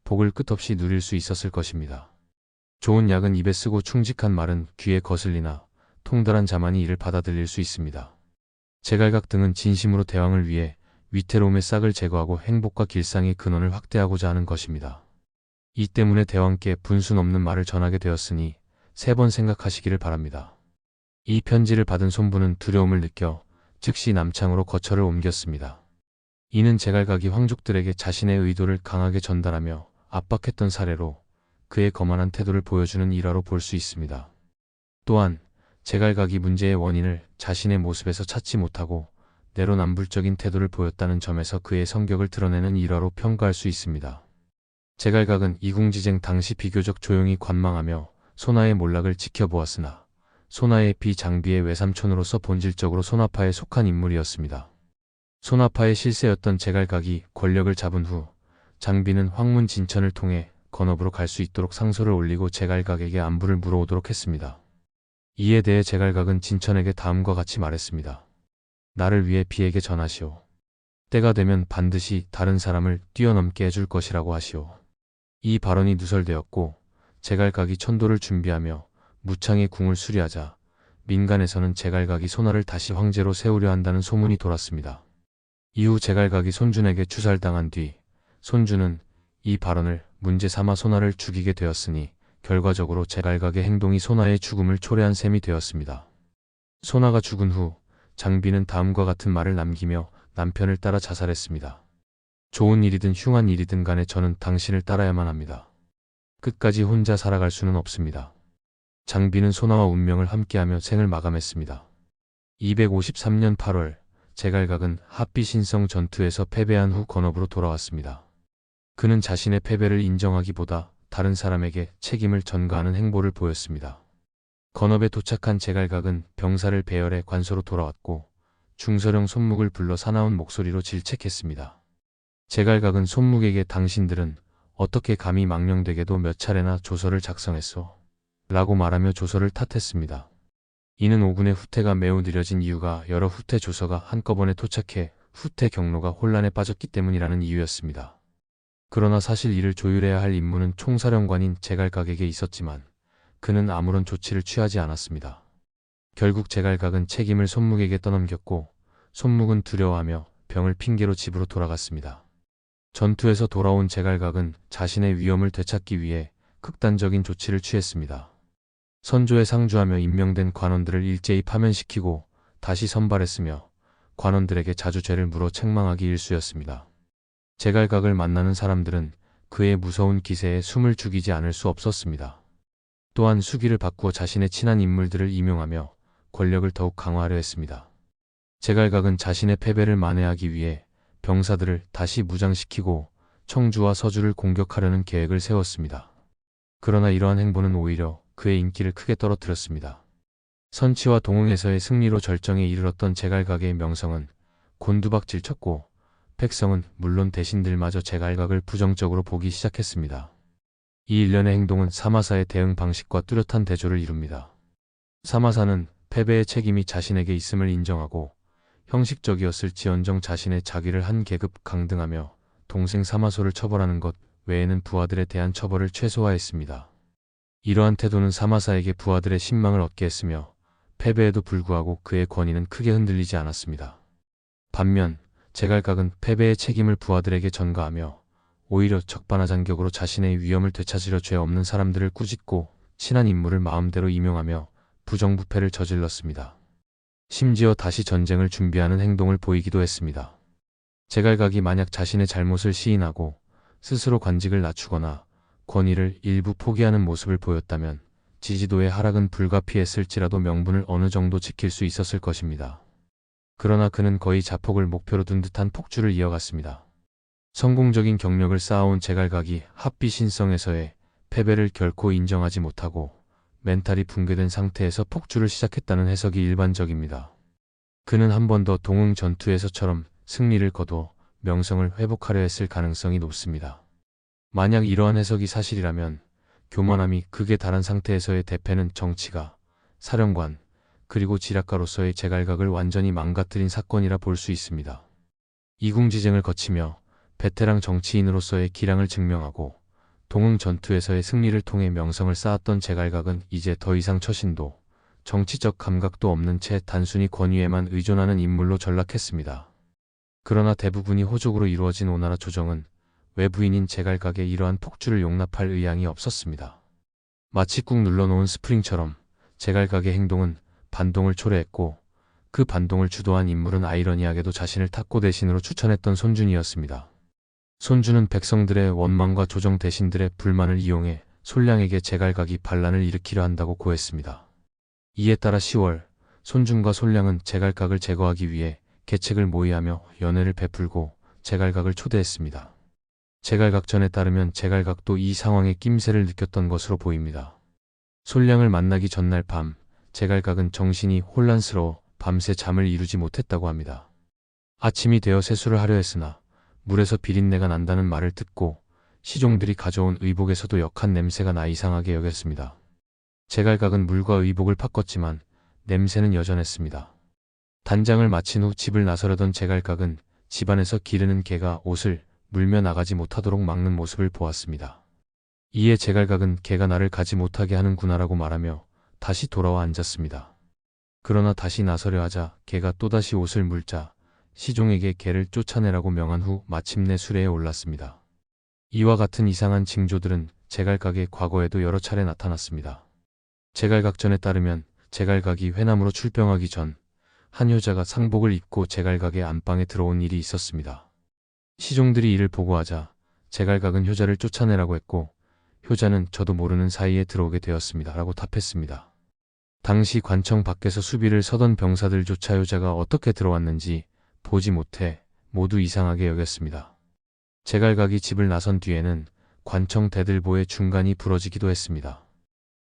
복을 끝없이 누릴 수 있었을 것입니다. 좋은 약은 입에 쓰고 충직한 말은 귀에 거슬리나 통달한 자만이 이를 받아들일 수 있습니다. 제갈각 등은 진심으로 대왕을 위해 위태로움의 싹을 제거하고 행복과 길상의 근원을 확대하고자 하는 것입니다. 이 때문에 대왕께 분순 없는 말을 전하게 되었으니 3번 생각하시기를 바랍니다. 이 편지를 받은 손부는 두려움을 느껴 즉시 남창으로 거처를 옮겼습니다. 이는 제갈각이 황족들에게 자신의 의도를 강하게 전달하며 압박했던 사례로 그의 거만한 태도를 보여주는 일화로 볼 수 있습니다. 또한 제갈각이 문제의 원인을 자신의 모습에서 찾지 못하고 내로남불적인 태도를 보였다는 점에서 그의 성격을 드러내는 일화로 평가할 수 있습니다. 제갈각은 이궁지쟁 당시 비교적 조용히 관망하며 손하의 몰락을 지켜보았으나 손하의 비장비의 외삼촌으로서 본질적으로 손아파에 속한 인물이었습니다. 손아파의 실세였던 제갈각이 권력을 잡은 후 장비는 황문 진천을 통해 건업으로 갈 수 있도록 상소를 올리고 제갈각에게 안부를 물어오도록 했습니다. 이에 대해 제갈각은 진천에게 다음과 같이 말했습니다. 나를 위해 비에게 전하시오. 때가 되면 반드시 다른 사람을 뛰어넘게 해줄 것이라고 하시오. 이 발언이 누설되었고 제갈각이 천도를 준비하며 무창의 궁을 수리하자 민간에서는 제갈각이 손하를 다시 황제로 세우려 한다는 소문이 돌았습니다. 이후 제갈각이 손준에게 추살당한 뒤 손준은 이 발언을 문제 삼아 손하를 죽이게 되었으니 결과적으로 제갈각의 행동이 손하의 죽음을 초래한 셈이 되었습니다. 손하가 죽은 후 장비는 다음과 같은 말을 남기며 남편을 따라 자살했습니다. 좋은 일이든 흉한 일이든 간에 저는 당신을 따라야만 합니다. 끝까지 혼자 살아갈 수는 없습니다. 장비는 손하와 운명을 함께하며 생을 마감했습니다. 253년 8월 제갈각은 합비신성 전투에서 패배한 후 건업으로 돌아왔습니다. 그는 자신의 패배를 인정하기보다 다른 사람에게 책임을 전가하는 행보를 보였습니다. 건업에 도착한 제갈각은 병사를 배열해 관소로 돌아왔고 중서령 손묵을 불러 사나운 목소리로 질책했습니다. 제갈각은 손묵에게 당신들은 어떻게 감히 망령되게도 몇 차례나 조서를 작성했소? 라고 말하며 조서를 탓했습니다. 이는 오군의 후퇴가 매우 느려진 이유가 여러 후퇴 조서가 한꺼번에 도착해 후퇴 경로가 혼란에 빠졌기 때문이라는 이유였습니다. 그러나 사실 이를 조율해야 할 임무는 총사령관인 제갈각에게 있었지만 그는 아무런 조치를 취하지 않았습니다. 결국 제갈각은 책임을 손묵에게 떠넘겼고 손묵은 두려워하며 병을 핑계로 집으로 돌아갔습니다. 전투에서 돌아온 제갈각은 자신의 위엄을 되찾기 위해 극단적인 조치를 취했습니다. 선조에 상주하며 임명된 관원들을 일제히 파면시키고 다시 선발했으며 관원들에게 자주 죄를 물어 책망하기 일쑤였습니다. 제갈각을 만나는 사람들은 그의 무서운 기세에 숨을 죽이지 않을 수 없었습니다. 또한 수기를 바꾸어 자신의 친한 인물들을 임용하며 권력을 더욱 강화하려 했습니다. 제갈각은 자신의 패배를 만회하기 위해 병사들을 다시 무장시키고 청주와 서주를 공격하려는 계획을 세웠습니다. 그러나 이러한 행보는 오히려 그의 인기를 크게 떨어뜨렸습니다. 선치와 동흥에서의 승리로 절정에 이르렀던 제갈각의 명성은 곤두박질쳤고 백성은 물론 대신들마저 제갈각을 부정적으로 보기 시작했습니다. 이 일련의 행동은 사마사의 대응 방식과 뚜렷한 대조를 이룹니다. 사마사는 패배의 책임이 자신에게 있음을 인정하고 형식적이었을지언정 자신의 자기를 한 계급 강등하며 동생 사마소를 처벌하는 것 외에는 부하들에 대한 처벌을 최소화했습니다. 이러한 태도는 사마사에게 부하들의 신망을 얻게 했으며 패배에도 불구하고 그의 권위는 크게 흔들리지 않았습니다. 반면 제갈각은 패배의 책임을 부하들에게 전가하며 오히려 적반하장격으로 자신의 위엄을 되찾으려 죄 없는 사람들을 꾸짖고 친한 인물을 마음대로 임용하며 부정부패를 저질렀습니다. 심지어 다시 전쟁을 준비하는 행동을 보이기도 했습니다. 제갈각이 만약 자신의 잘못을 시인하고 스스로 관직을 낮추거나 권위를 일부 포기하는 모습을 보였다면 지지도의 하락은 불가피했을지라도 명분을 어느 정도 지킬 수 있었을 것입니다. 그러나 그는 거의 자폭을 목표로 둔 듯한 폭주를 이어갔습니다. 성공적인 경력을 쌓아온 제갈각이 합비신성에서의 패배를 결코 인정하지 못하고 멘탈이 붕괴된 상태에서 폭주를 시작했다는 해석이 일반적입니다. 그는 한 번 더 동흥 전투에서처럼 승리를 거둬 명성을 회복하려 했을 가능성이 높습니다. 만약 이러한 해석이 사실이라면 교만함이 극에 달한 상태에서의 대패는 정치가, 사령관, 그리고 지략가로서의 제갈각을 완전히 망가뜨린 사건이라 볼 수 있습니다. 이궁지쟁을 거치며 베테랑 정치인으로서의 기량을 증명하고 동흥 전투에서의 승리를 통해 명성을 쌓았던 제갈각은 이제 더 이상 처신도, 정치적 감각도 없는 채 단순히 권위에만 의존하는 인물로 전락했습니다. 그러나 대부분이 호족으로 이루어진 오나라 조정은 외부인인 제갈각의 이러한 폭주를 용납할 의향이 없었습니다. 마치 꾹 눌러놓은 스프링처럼 제갈각의 행동은 반동을 초래했고 그 반동을 주도한 인물은 아이러니하게도 자신을 탁고 대신으로 추천했던 손준이었습니다. 손준은 백성들의 원망과 조정 대신들의 불만을 이용해 솔량에게 제갈각이 반란을 일으키려 한다고 고했습니다. 이에 따라 10월 손준과 솔량은 제갈각을 제거하기 위해 계책을 모의하며 연회를 베풀고 제갈각을 초대했습니다. 제갈각전에 따르면 제갈각도 이 상황에 낌새를 느꼈던 것으로 보입니다. 솔량을 만나기 전날 밤 제갈각은 정신이 혼란스러워 밤새 잠을 이루지 못했다고 합니다. 아침이 되어 세수를 하려 했으나 물에서 비린내가 난다는 말을 듣고 시종들이 가져온 의복에서도 역한 냄새가 나 이상하게 여겼습니다. 제갈각은 물과 의복을 바꿨지만 냄새는 여전했습니다. 단장을 마친 후 집을 나서려던 제갈각은 집안에서 기르는 개가 옷을 물며 나가지 못하도록 막는 모습을 보았습니다. 이에 제갈각은 개가 나를 가지 못하게 하는구나라고 말하며 다시 돌아와 앉았습니다. 그러나 다시 나서려 하자 개가 또다시 옷을 물자 시종에게 개를 쫓아내라고 명한 후 마침내 수레에 올랐습니다. 이와 같은 이상한 징조들은 제갈각의 과거에도 여러 차례 나타났습니다. 제갈각전에 따르면 제갈각이 회남으로 출병하기 전 한 효자가 상복을 입고 제갈각의 안방에 들어온 일이 있었습니다. 시종들이 이를 보고하자 제갈각은 효자를 쫓아내라고 했고 효자는 저도 모르는 사이에 들어오게 되었습니다 라고 답했습니다. 당시 관청 밖에서 수비를 서던 병사들조차 효자가 어떻게 들어왔는지 보지 못해 모두 이상하게 여겼습니다. 제갈각이 집을 나선 뒤에는 관청 대들보의 중간이 부러지기도 했습니다.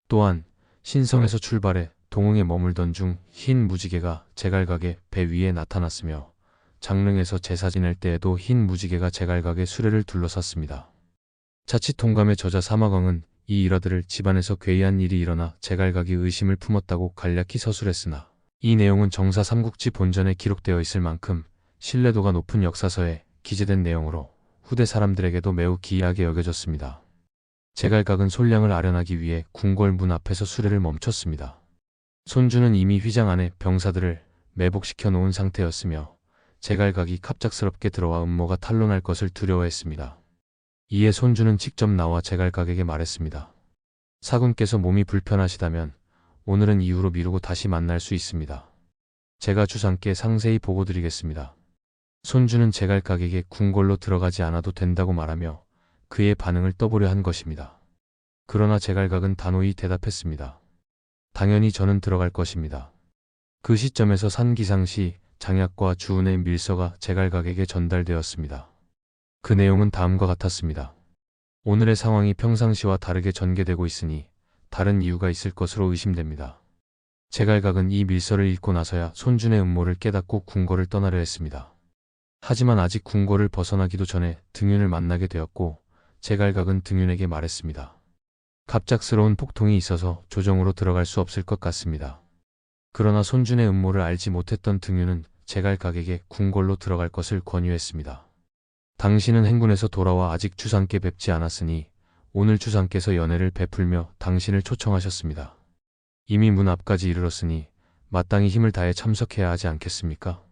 또한 신성에서 출발해 동흥에 머물던 중 흰 무지개가 제갈각의 배 위에 나타났으며 장릉에서 제사 지낼 때에도 흰 무지개가 제갈각의 수레를 둘러쌌습니다. 자칫 동감의 저자 사마광은 이 일화들을 집안에서 괴이한 일이 일어나 제갈각이 의심을 품었다고 간략히 서술했으나 이 내용은 정사 삼국지 본전에 기록되어 있을 만큼 신뢰도가 높은 역사서에 기재된 내용으로 후대 사람들에게도 매우 기이하게 여겨졌습니다. 제갈각은 손량을 아련하기 위해 궁궐 문 앞에서 수레를 멈췄습니다. 손주는 이미 휘장 안에 병사들을 매복시켜 놓은 상태였으며 제갈각이 갑작스럽게 들어와 음모가 탄로날 것을 두려워했습니다. 이에 손주는 직접 나와 제갈각에게 말했습니다. 사군께서 몸이 불편하시다면 오늘은 이후로 미루고 다시 만날 수 있습니다. 제가 주상께 상세히 보고드리겠습니다. 손주는 제갈각에게 궁궐로 들어가지 않아도 된다고 말하며 그의 반응을 떠보려 한 것입니다. 그러나 제갈각은 단호히 대답했습니다. 당연히 저는 들어갈 것입니다. 그 시점에서 산기상시 장약과 주운의 밀서가 제갈각에게 전달되었습니다. 그 내용은 다음과 같았습니다. 오늘의 상황이 평상시와 다르게 전개되고 있으니 다른 이유가 있을 것으로 의심됩니다. 제갈각은 이 밀서를 읽고 나서야 손준의 음모를 깨닫고 궁궐을 떠나려 했습니다. 하지만 아직 궁궐을 벗어나기도 전에 등윤을 만나게 되었고 제갈각은 등윤에게 말했습니다. 갑작스러운 폭통이 있어서 조정으로 들어갈 수 없을 것 같습니다. 그러나 손준의 음모를 알지 못했던 등윤은 제갈각에게 궁궐로 들어갈 것을 권유했습니다. 당신은 행군에서 돌아와 아직 주상께 뵙지 않았으니 오늘 주상께서 연회를 베풀며 당신을 초청하셨습니다. 이미 문 앞까지 이르렀으니 마땅히 힘을 다해 참석해야 하지 않겠습니까?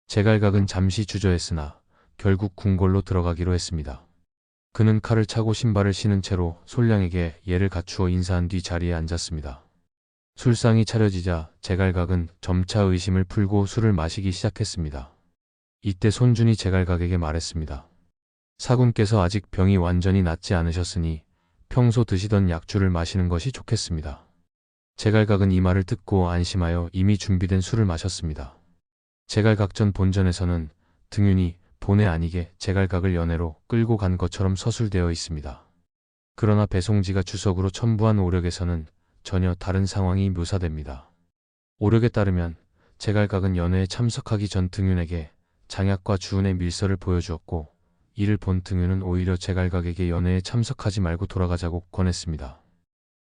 제갈각은 잠시 주저했으나 결국 궁궐로 들어가기로 했습니다. 그는 칼을 차고 신발을 신은 채로 손량에게 예를 갖추어 인사한 뒤 자리에 앉았습니다. 술상이 차려지자 제갈각은 점차 의심을 풀고 술을 마시기 시작했습니다. 이때 손준이 제갈각에게 말했습니다. 사군께서 아직 병이 완전히 낫지 않으셨으니 평소 드시던 약주를 마시는 것이 좋겠습니다. 제갈각은 이 말을 듣고 안심하여 이미 준비된 술을 마셨습니다. 제갈각전 본전에서는 등윤이 본의 아니게 제갈각을 연회로 끌고 간 것처럼 서술되어 있습니다. 그러나 배송지가 주석으로 첨부한 오력에서는 전혀 다른 상황이 묘사됩니다. 오력에 따르면 제갈각은 연회에 참석하기 전 등윤에게 장약과 주운의 밀서를 보여주었고 이를 본 등윤은 오히려 제갈각에게 연회에 참석하지 말고 돌아가자고 권했습니다.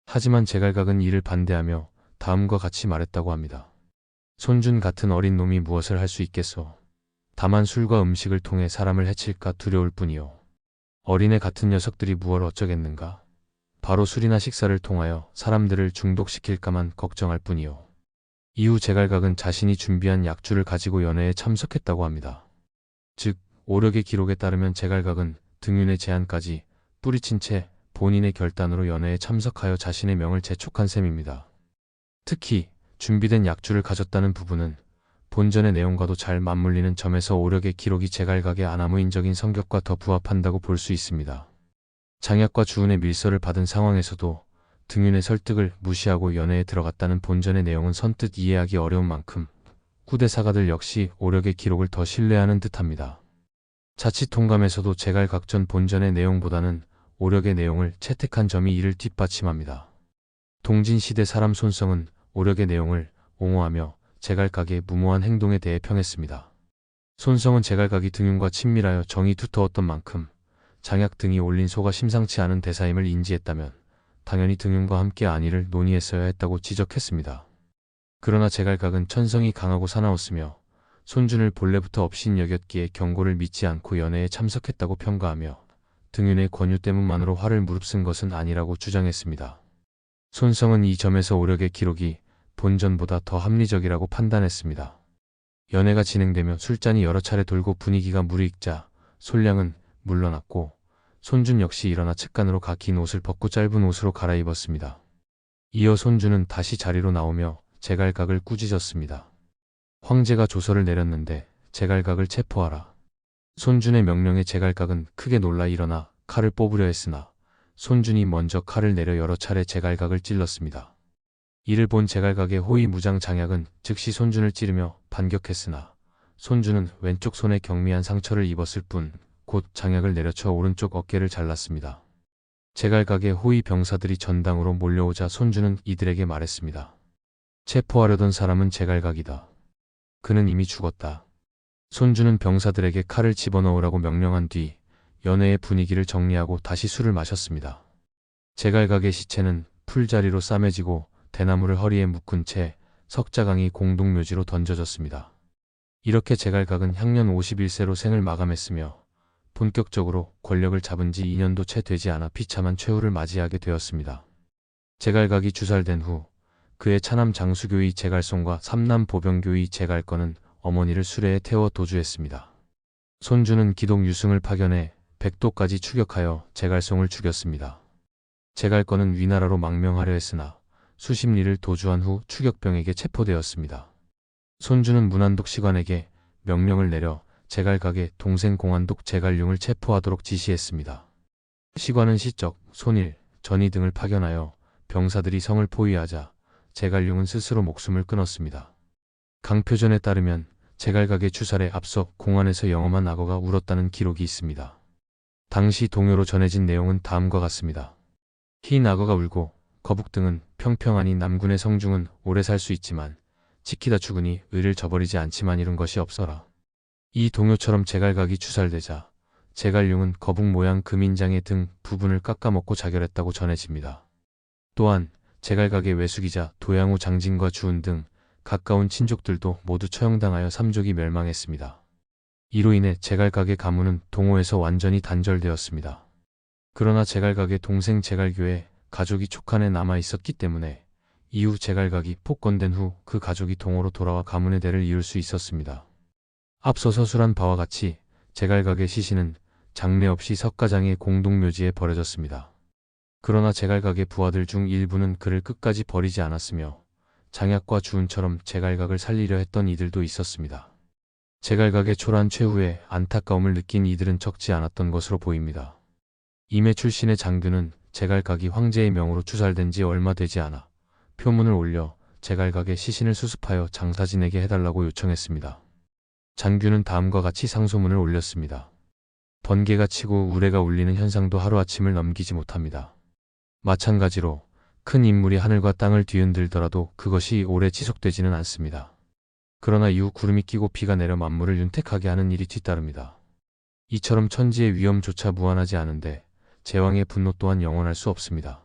하지만 제갈각은 이를 반대하며 다음과 같이 말했다고 합니다. 손준 같은 어린 놈이 무엇을 할 수 있겠소. 다만 술과 음식을 통해 사람을 해칠까 두려울 뿐이요. 어린애 같은 녀석들이 무얼 어쩌겠는가. 바로 술이나 식사를 통하여 사람들을 중독시킬까만 걱정할 뿐이요. 이후 제갈각은 자신이 준비한 약주를 가지고 연회에 참석했다고 합니다. 즉 오력의 기록에 따르면 제갈각은 등윤의 제안까지 뿌리친 채 본인의 결단으로 연회에 참석하여 자신의 명을 재촉한 셈입니다. 특히 준비된 약주를 가졌다는 부분은 본전의 내용과도 잘 맞물리는 점에서 오력의 기록이 제갈각의 아나무인적인 성격과 더 부합한다고 볼 수 있습니다. 장약과 주운의 밀서를 받은 상황에서도 등윤의 설득을 무시하고 연회에 들어갔다는 본전의 내용은 선뜻 이해하기 어려운 만큼 후대 사가들 역시 오력의 기록을 더 신뢰하는 듯합니다. 자칫 동감에서도 제갈각전 본전의 내용보다는 오력의 내용을 채택한 점이 이를 뒷받침합니다. 동진시대 사람 손성은 오력의 내용을 옹호하며 제갈각의 무모한 행동에 대해 평했습니다. 손성은 제갈각이 등윤과 친밀하여 정이 두터웠던 만큼 장약 등이 올린 소가 심상치 않은 대사임을 인지했다면 당연히 등윤과 함께 안위를 논의했어야 했다고 지적했습니다. 그러나 제갈각은 천성이 강하고 사나웠으며 손준을 본래부터 업신 여겼기에 경고를 믿지 않고 연회에 참석했다고 평가하며 등윤의 권유 때문만으로 화를 무릅쓴 것은 아니라고 주장했습니다. 손성은 이 점에서 오력의 기록이 본전보다 더 합리적이라고 판단했습니다. 연회가 진행되며 술잔이 여러 차례 돌고 분위기가 무르익자 손량은 물러났고 손준 역시 일어나 측간으로 긴 옷을 벗고 짧은 옷으로 갈아입었습니다. 이어 손준은 다시 자리로 나오며 제갈각을 꾸짖었습니다. 황제가 조서를 내렸는데 제갈각을 체포하라. 손준의 명령에 제갈각은 크게 놀라 일어나 칼을 뽑으려 했으나 손준이 먼저 칼을 내려 여러 차례 제갈각을 찔렀습니다. 이를 본 제갈각의 호위 무장 장약은 즉시 손준을 찌르며 반격했으나 손준은 왼쪽 손에 경미한 상처를 입었을 뿐 곧 장약을 내려쳐 오른쪽 어깨를 잘랐습니다. 제갈각의 호위 병사들이 전당으로 몰려오자 손준은 이들에게 말했습니다. 체포하려던 사람은 제갈각이다. 그는 이미 죽었다. 손주는 병사들에게 칼을 집어넣으라고 명령한 뒤 연회의 분위기를 정리하고 다시 술을 마셨습니다. 제갈각의 시체는 풀자리로 싸매지고 대나무를 허리에 묶은 채 석자강이 공동묘지로 던져졌습니다. 이렇게 제갈각은 향년 51세로 생을 마감했으며 본격적으로 권력을 잡은 지 2년도 채 되지 않아 비참한 최후를 맞이하게 되었습니다. 제갈각이 주살된 후 그의 차남 장수교의 제갈송과 삼남 보병교의 제갈건은 어머니를 수레에 태워 도주했습니다. 손주는 기독 유승을 파견해 백도까지 추격하여 제갈송을 죽였습니다. 제갈건은 위나라로 망명하려 했으나 수십 리를 도주한 후 추격병에게 체포되었습니다. 손주는 문안독 시관에게 명령을 내려 제갈각의 동생 공안독 제갈융을 체포하도록 지시했습니다. 시관은 시적, 손일, 전이 등을 파견하여 병사들이 성을 포위하자 제갈융은 스스로 목숨을 끊었습니다. 강표전에 따르면 제갈각의 추살에 앞서 공안에서 영험한 악어가 울었다는 기록이 있습니다. 당시 동요로 전해진 내용은 다음과 같습니다. 흰 악어가 울고 거북 등은 평평하니 남군의 성중은 오래 살 수 있지만 지키다 죽으니 의를 저버리지 않지만 이룬 것이 없어라. 이 동요처럼 제갈각이 추살되자 제갈융은 거북 모양 금인장의 등 부분을 깎아먹고 자결했다고 전해집니다. 또한 제갈각의 외숙이자 도양후 장진과 주은 등 가까운 친족들도 모두 처형당하여 삼족이 멸망했습니다. 이로 인해 제갈각의 가문은 동호에서 완전히 단절되었습니다. 그러나 제갈각의 동생 제갈교에 가족이 촉한에 남아 있었기 때문에 이후 제갈각이 폭건된 후 그 가족이 동호로 돌아와 가문의 대를 이을 수 있었습니다. 앞서 서술한 바와 같이 제갈각의 시신은 장례 없이 석가장의 공동묘지에 버려졌습니다. 그러나 제갈각의 부하들 중 일부는 그를 끝까지 버리지 않았으며 장약과 주은처럼 제갈각을 살리려 했던 이들도 있었습니다. 제갈각의 초라한 최후에 안타까움을 느낀 이들은 적지 않았던 것으로 보입니다. 임해 출신의 장균은 제갈각이 황제의 명으로 추살된 지 얼마 되지 않아 표문을 올려 제갈각의 시신을 수습하여 장사진에게 해달라고 요청했습니다. 장균은 다음과 같이 상소문을 올렸습니다. 번개가 치고 우레가 울리는 현상도 하루아침을 넘기지 못합니다. 마찬가지로 큰 인물이 하늘과 땅을 뒤흔들더라도 그것이 오래 지속되지는 않습니다. 그러나 이후 구름이 끼고 비가 내려 만물을 윤택하게 하는 일이 뒤따릅니다. 이처럼 천지의 위험조차 무한하지 않은데 제왕의 분노 또한 영원할 수 없습니다.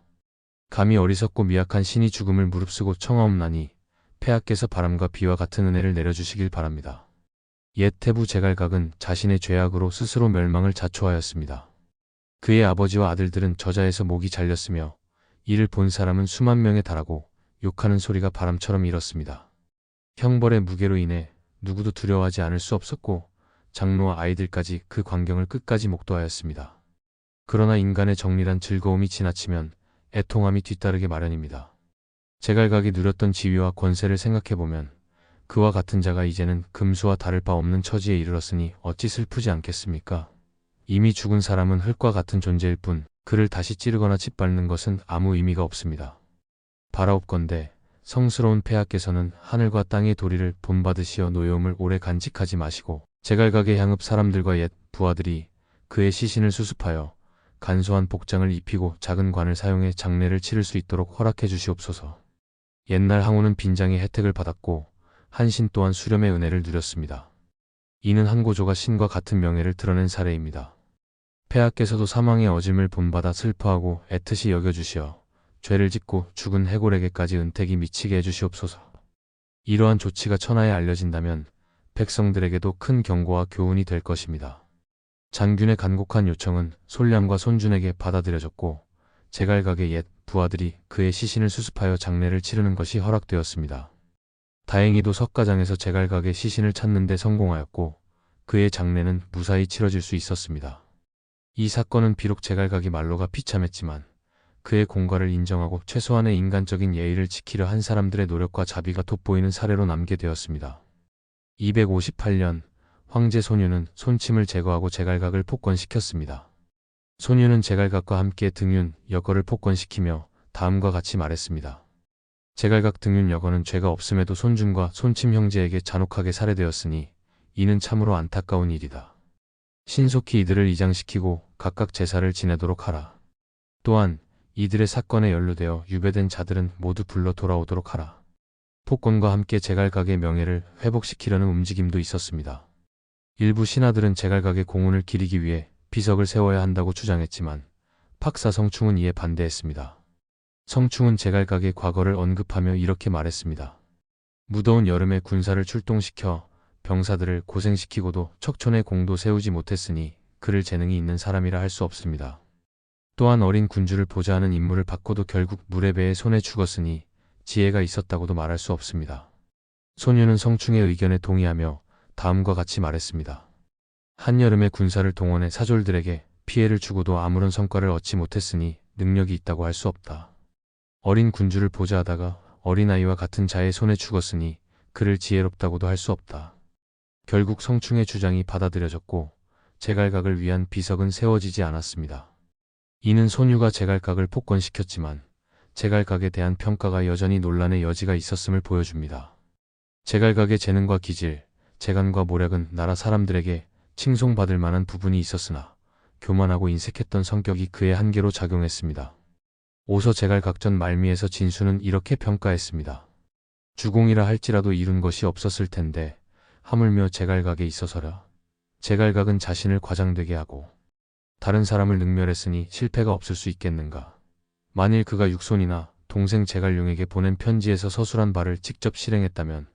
감히 어리석고 미약한 신이 죽음을 무릅쓰고 청하옵나니 폐하께서 바람과 비와 같은 은혜를 내려주시길 바랍니다. 옛 태부 제갈각은 자신의 죄악으로 스스로 멸망을 자초하였습니다. 그의 아버지와 아들들은 저자에서 목이 잘렸으며 이를 본 사람은 수만 명에 달하고 욕하는 소리가 바람처럼 일었습니다. 형벌의 무게로 인해 누구도 두려워하지 않을 수 없었고 장로와 아이들까지 그 광경을 끝까지 목도하였습니다. 그러나 인간의 정밀한 즐거움이 지나치면 애통함이 뒤따르게 마련입니다. 제갈각이 누렸던 지위와 권세를 생각해보면 그와 같은 자가 이제는 금수와 다를 바 없는 처지에 이르렀으니 어찌 슬프지 않겠습니까? 이미 죽은 사람은 흙과 같은 존재일 뿐 그를 다시 찌르거나 짓밟는 것은 아무 의미가 없습니다. 바라옵건대 성스러운 폐하께서는 하늘과 땅의 도리를 본받으시어 노여움을 오래 간직하지 마시고 제갈각의 향읍 사람들과 옛 부하들이 그의 시신을 수습하여 간소한 복장을 입히고 작은 관을 사용해 장례를 치를 수 있도록 허락해 주시옵소서. 옛날 항우는 빈장의 혜택을 받았고 한신 또한 수렴의 은혜를 누렸습니다. 이는 한고조가 신과 같은 명예를 드러낸 사례입니다. 폐하께서도 사망의 어짐을 본받아 슬퍼하고 애틋이 여겨주시어 죄를 짓고 죽은 해골에게까지 은택이 미치게 해주시옵소서. 이러한 조치가 천하에 알려진다면 백성들에게도 큰 경고와 교훈이 될 것입니다. 장균의 간곡한 요청은 솔량과 손준에게 받아들여졌고 제갈각의 옛 부하들이 그의 시신을 수습하여 장례를 치르는 것이 허락되었습니다. 다행히도 석가장에서 제갈각의 시신을 찾는 데 성공하였고 그의 장례는 무사히 치러질 수 있었습니다. 이 사건은 비록 제갈각이 말로가 비참했지만 그의 공과를 인정하고 최소한의 인간적인 예의를 지키려 한 사람들의 노력과 자비가 돋보이는 사례로 남게 되었습니다. 258년 황제 손유는 손침을 제거하고 제갈각을 폭권시켰습니다. 손유는 제갈각과 함께 등윤, 여거를 폭권시키며 다음과 같이 말했습니다. 제갈각 등윤 여거는 죄가 없음에도 손준과 손침 형제에게 잔혹하게 살해되었으니 이는 참으로 안타까운 일이다. 신속히 이들을 이장시키고 각각 제사를 지내도록 하라. 또한 이들의 사건에 연루되어 유배된 자들은 모두 불러 돌아오도록 하라. 폭권과 함께 제갈각의 명예를 회복시키려는 움직임도 있었습니다. 일부 신하들은 제갈각의 공운을 기리기 위해 비석을 세워야 한다고 주장했지만 박사 성충은 이에 반대했습니다. 성충은 제갈각의 과거를 언급하며 이렇게 말했습니다. 무더운 여름에 군사를 출동시켜 병사들을 고생시키고도 척촌에 공도 세우지 못했으니 그를 재능이 있는 사람이라 할 수 없습니다. 또한 어린 군주를 보좌하는 임무를 받고도 결국 물의 배에 손에 죽었으니 지혜가 있었다고도 말할 수 없습니다. 소녀는 성충의 의견에 동의하며 다음과 같이 말했습니다. 한여름에 군사를 동원해 사졸들에게 피해를 주고도 아무런 성과를 얻지 못했으니 능력이 있다고 할 수 없다. 어린 군주를 보좌하다가 어린아이와 같은 자의 손에 죽었으니 그를 지혜롭다고도 할 수 없다. 결국 성충의 주장이 받아들여졌고 제갈각을 위한 비석은 세워지지 않았습니다. 이는 소녀가 제갈각을 폭권시켰지만 제갈각에 대한 평가가 여전히 논란의 여지가 있었음을 보여줍니다. 제갈각의 재능과 기질, 재간과 모략은 나라 사람들에게 칭송받을 만한 부분이 있었으나 교만하고 인색했던 성격이 그의 한계로 작용했습니다. 오서 제갈각전 말미에서 진수는 이렇게 평가했습니다. 주공이라 할지라도 이룬 것이 없었을 텐데 하물며 제갈각에 있어서라. 제갈각은 자신을 과장되게 하고 다른 사람을 능멸했으니 실패가 없을 수 있겠는가. 만일 그가 육손이나 동생 제갈룡에게 보낸 편지에서 서술한 바를 직접 실행했다면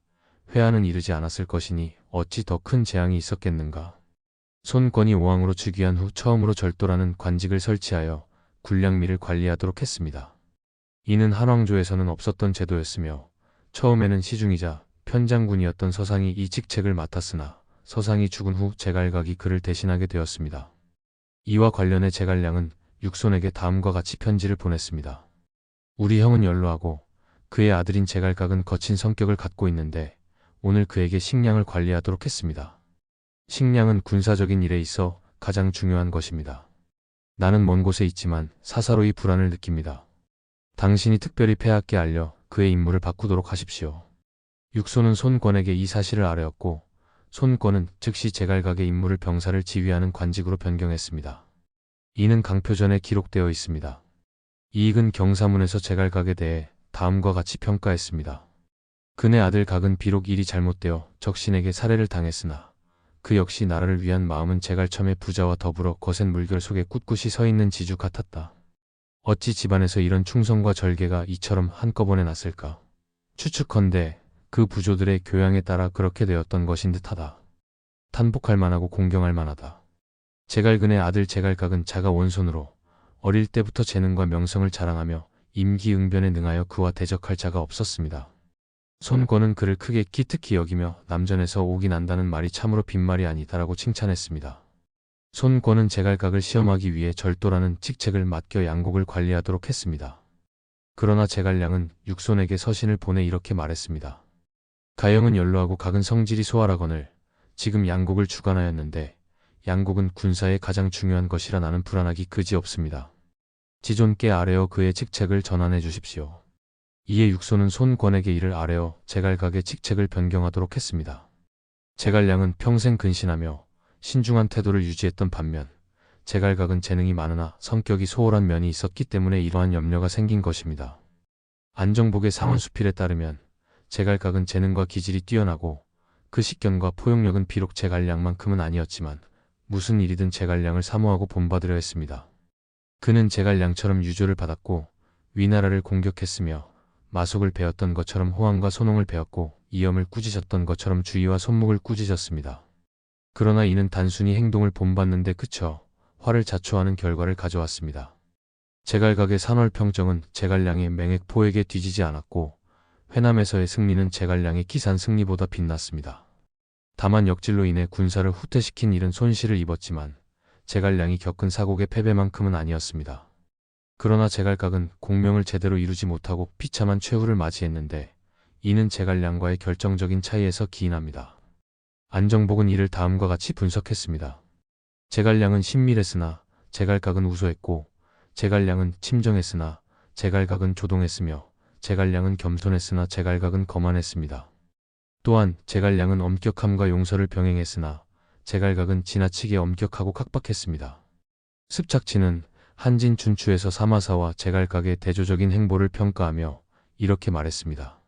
회한은 이르지 않았을 것이니 어찌 더 큰 재앙이 있었겠는가. 손권이 오왕으로 즉위한 후 처음으로 절도라는 관직을 설치하여 군량미를 관리하도록 했습니다. 이는 한왕조에서는 없었던 제도였으며 처음에는 시중이자 편장군이었던 서상이 이 직책을 맡았으나 서상이 죽은 후 제갈각이 그를 대신하게 되었습니다. 이와 관련해 제갈량은 육손에게 다음과 같이 편지를 보냈습니다. 우리 형은 연로하고 그의 아들인 제갈각은 거친 성격을 갖고 있는데 오늘 그에게 식량을 관리하도록 했습니다. 식량은 군사적인 일에 있어 가장 중요한 것입니다. 나는 먼 곳에 있지만 사사로이 불안을 느낍니다. 당신이 특별히 폐하께 알려 그의 임무를 바꾸도록 하십시오. 육손은 손권에게 이 사실을 아뢰었고 손권은 즉시 제갈각의 임무를 병사를 지휘하는 관직으로 변경했습니다. 이는 강표전에 기록되어 있습니다. 이익은 경사문에서 제갈각에 대해 다음과 같이 평가했습니다. 그네 아들 각은 비록 일이 잘못되어 적신에게 살해를 당했으나 그 역시 나라를 위한 마음은 제갈첨의 부자와 더불어 거센 물결 속에 꿋꿋이 서 있는 지주 같았다. 어찌 집안에서 이런 충성과 절개가 이처럼 한꺼번에 났을까? 추측컨대 그 부조들의 교양에 따라 그렇게 되었던 것인 듯하다. 탄복할 만하고 공경할 만하다. 제갈근의 아들 제갈각은 자가 원손으로 어릴 때부터 재능과 명성을 자랑하며 임기응변에 능하여 그와 대적할 자가 없었습니다. 손권은 그를 크게 기특히 여기며 남전에서 옥이 난다는 말이 참으로 빈말이 아니다라고 칭찬했습니다. 손권은 제갈각을 시험하기 위해 절도라는 직책을 맡겨 양곡을 관리하도록 했습니다. 그러나 제갈량은 육손에게 서신을 보내 이렇게 말했습니다. 가영은 연로하고 각은 성질이 소활하거늘 지금 양곡을 주관하였는데 양곡은 군사의 가장 중요한 것이라 나는 불안하기 그지없습니다. 지존께 아뢰어 그의 직책을 전환해 주십시오. 이에 육손은 손권에게 이를 아뢰어 제갈각의 직책을 변경하도록 했습니다. 제갈량은 평생 근신하며 신중한 태도를 유지했던 반면 제갈각은 재능이 많으나 성격이 소홀한 면이 있었기 때문에 이러한 염려가 생긴 것입니다. 안정복의 상원수필에 따르면 제갈각은 재능과 기질이 뛰어나고 그 식견과 포용력은 비록 제갈량만큼은 아니었지만 무슨 일이든 제갈량을 사모하고 본받으려 했습니다. 그는 제갈량처럼 유조를 받았고 위나라를 공격했으며 마속을 배웠던 것처럼 호황과 소농을 배웠고 이염을 꾸짖었던 것처럼 주의와 손목을 꾸짖었습니다. 그러나 이는 단순히 행동을 본받는데 그쳐 화를 자초하는 결과를 가져왔습니다. 제갈각의 산월평정은 제갈량의 맹액포에게 뒤지지 않았고 회남에서의 승리는 제갈량의 기산 승리보다 빛났습니다. 다만 역질로 인해 군사를 후퇴시킨 일은 손실을 입었지만 제갈량이 겪은 사곡의 패배만큼은 아니었습니다. 그러나 제갈각은 공명을 제대로 이루지 못하고 비참한 최후를 맞이했는데 이는 제갈량과의 결정적인 차이에서 기인합니다. 안정복은 이를 다음과 같이 분석했습니다. 제갈량은 신밀했으나 제갈각은 우소했고 제갈량은 침정했으나 제갈각은 조동했으며 제갈량은 겸손했으나 제갈각은 거만했습니다. 또한 제갈량은 엄격함과 용서를 병행했으나 제갈각은 지나치게 엄격하고 각박했습니다. 습착치는 한진춘추에서 사마사와 제갈각의 대조적인 행보를 평가하며 이렇게 말했습니다.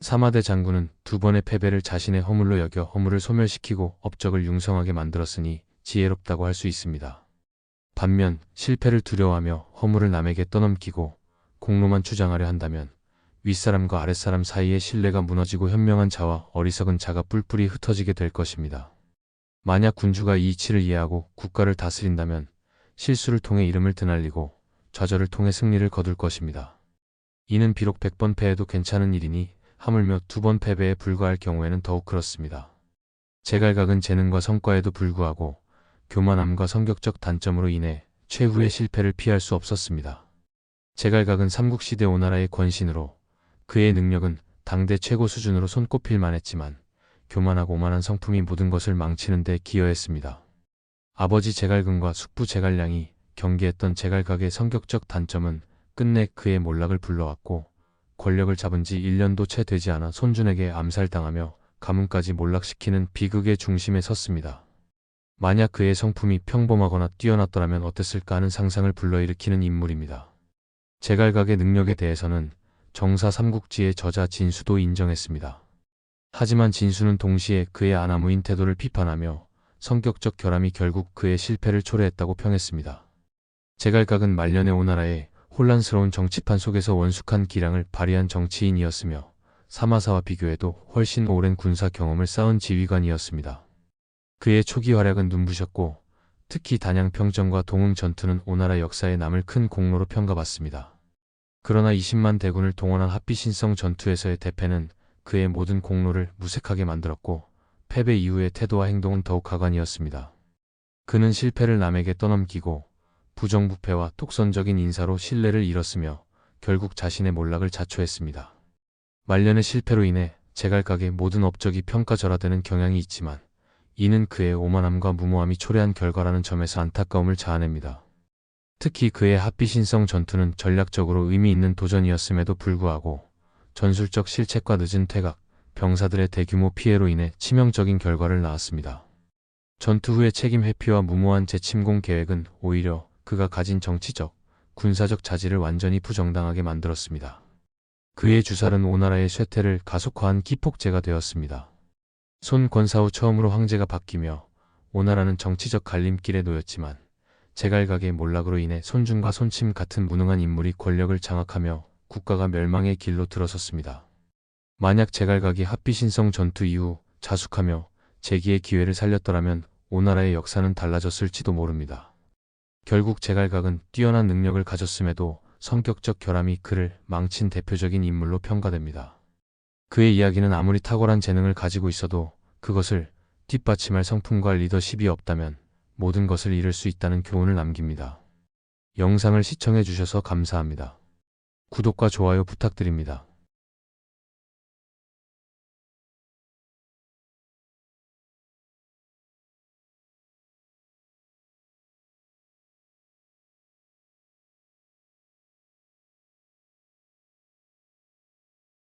사마대 장군은 두 번의 패배를 자신의 허물로 여겨 허물을 소멸시키고 업적을 융성하게 만들었으니 지혜롭다고 할 수 있습니다. 반면 실패를 두려워하며 허물을 남에게 떠넘기고 공로만 주장하려 한다면 윗사람과 아랫사람 사이의 신뢰가 무너지고 현명한 자와 어리석은 자가 뿔뿔이 흩어지게 될 것입니다. 만약 군주가 이 이치를 이해하고 국가를 다스린다면 실수를 통해 이름을 드날리고 좌절을 통해 승리를 거둘 것입니다. 이는 비록 100번 패해도 괜찮은 일이니 하물며 2번 패배에 불과할 경우에는 더욱 그렇습니다. 제갈각은 재능과 성과에도 불구하고 교만함과 성격적 단점으로 인해 최후의 실패를 피할 수 없었습니다. 제갈각은 삼국시대 오나라의 권신으로 그의 능력은 당대 최고 수준으로 손꼽힐 만했지만 교만하고 오만한 성품이 모든 것을 망치는 데 기여했습니다. 아버지 제갈근과 숙부 제갈량이 경계했던 제갈각의 성격적 단점은 끝내 그의 몰락을 불러왔고 권력을 잡은 지 1년도 채 되지 않아 손준에게 암살당하며 가문까지 몰락시키는 비극의 중심에 섰습니다. 만약 그의 성품이 평범하거나 뛰어났더라면 어땠을까 하는 상상을 불러일으키는 인물입니다. 제갈각의 능력에 대해서는 정사 삼국지의 저자 진수도 인정했습니다. 하지만 진수는 동시에 그의 아나무인 태도를 비판하며 성격적 결함이 결국 그의 실패를 초래했다고 평했습니다. 제갈각은 말년의 오나라의 혼란스러운 정치판 속에서 원숙한 기량을 발휘한 정치인이었으며 사마사와 비교해도 훨씬 오랜 군사 경험을 쌓은 지휘관이었습니다. 그의 초기 활약은 눈부셨고 특히 단양 평전과 동응 전투는 오나라 역사에 남을 큰 공로로 평가받습니다. 그러나 20만 대군을 동원한 합비신성 전투에서의 대패는 그의 모든 공로를 무색하게 만들었고 패배 이후의 태도와 행동은 더욱 가관이었습니다. 그는 실패를 남에게 떠넘기고 부정부패와 독선적인 인사로 신뢰를 잃었으며 결국 자신의 몰락을 자초했습니다. 말년의 실패로 인해 제갈각의 모든 업적이 평가절하되는 경향이 있지만 이는 그의 오만함과 무모함이 초래한 결과라는 점에서 안타까움을 자아냅니다. 특히 그의 합비신성 전투는 전략적으로 의미 있는 도전이었음에도 불구하고 전술적 실책과 늦은 퇴각, 병사들의 대규모 피해로 인해 치명적인 결과를 낳았습니다. 전투 후의 책임 회피와 무모한 재침공 계획은 오히려 그가 가진 정치적, 군사적 자질을 완전히 부정당하게 만들었습니다. 그의 주살은 오나라의 쇠퇴를 가속화한 기폭제가 되었습니다. 손 권사 후 처음으로 황제가 바뀌며 오나라는 정치적 갈림길에 놓였지만 제갈각의 몰락으로 인해 손준과 손침 같은 무능한 인물이 권력을 장악하며 국가가 멸망의 길로 들어섰습니다. 만약 제갈각이 합비신성 전투 이후 자숙하며 재기의 기회를 살렸더라면 오나라의 역사는 달라졌을지도 모릅니다. 결국 제갈각은 뛰어난 능력을 가졌음에도 성격적 결함이 그를 망친 대표적인 인물로 평가됩니다. 그의 이야기는 아무리 탁월한 재능을 가지고 있어도 그것을 뒷받침할 성품과 리더십이 없다면 모든 것을 잃을 수 있다는 교훈을 남깁니다. 영상을 시청해 주셔서 감사합니다. 구독과 좋아요 부탁드립니다.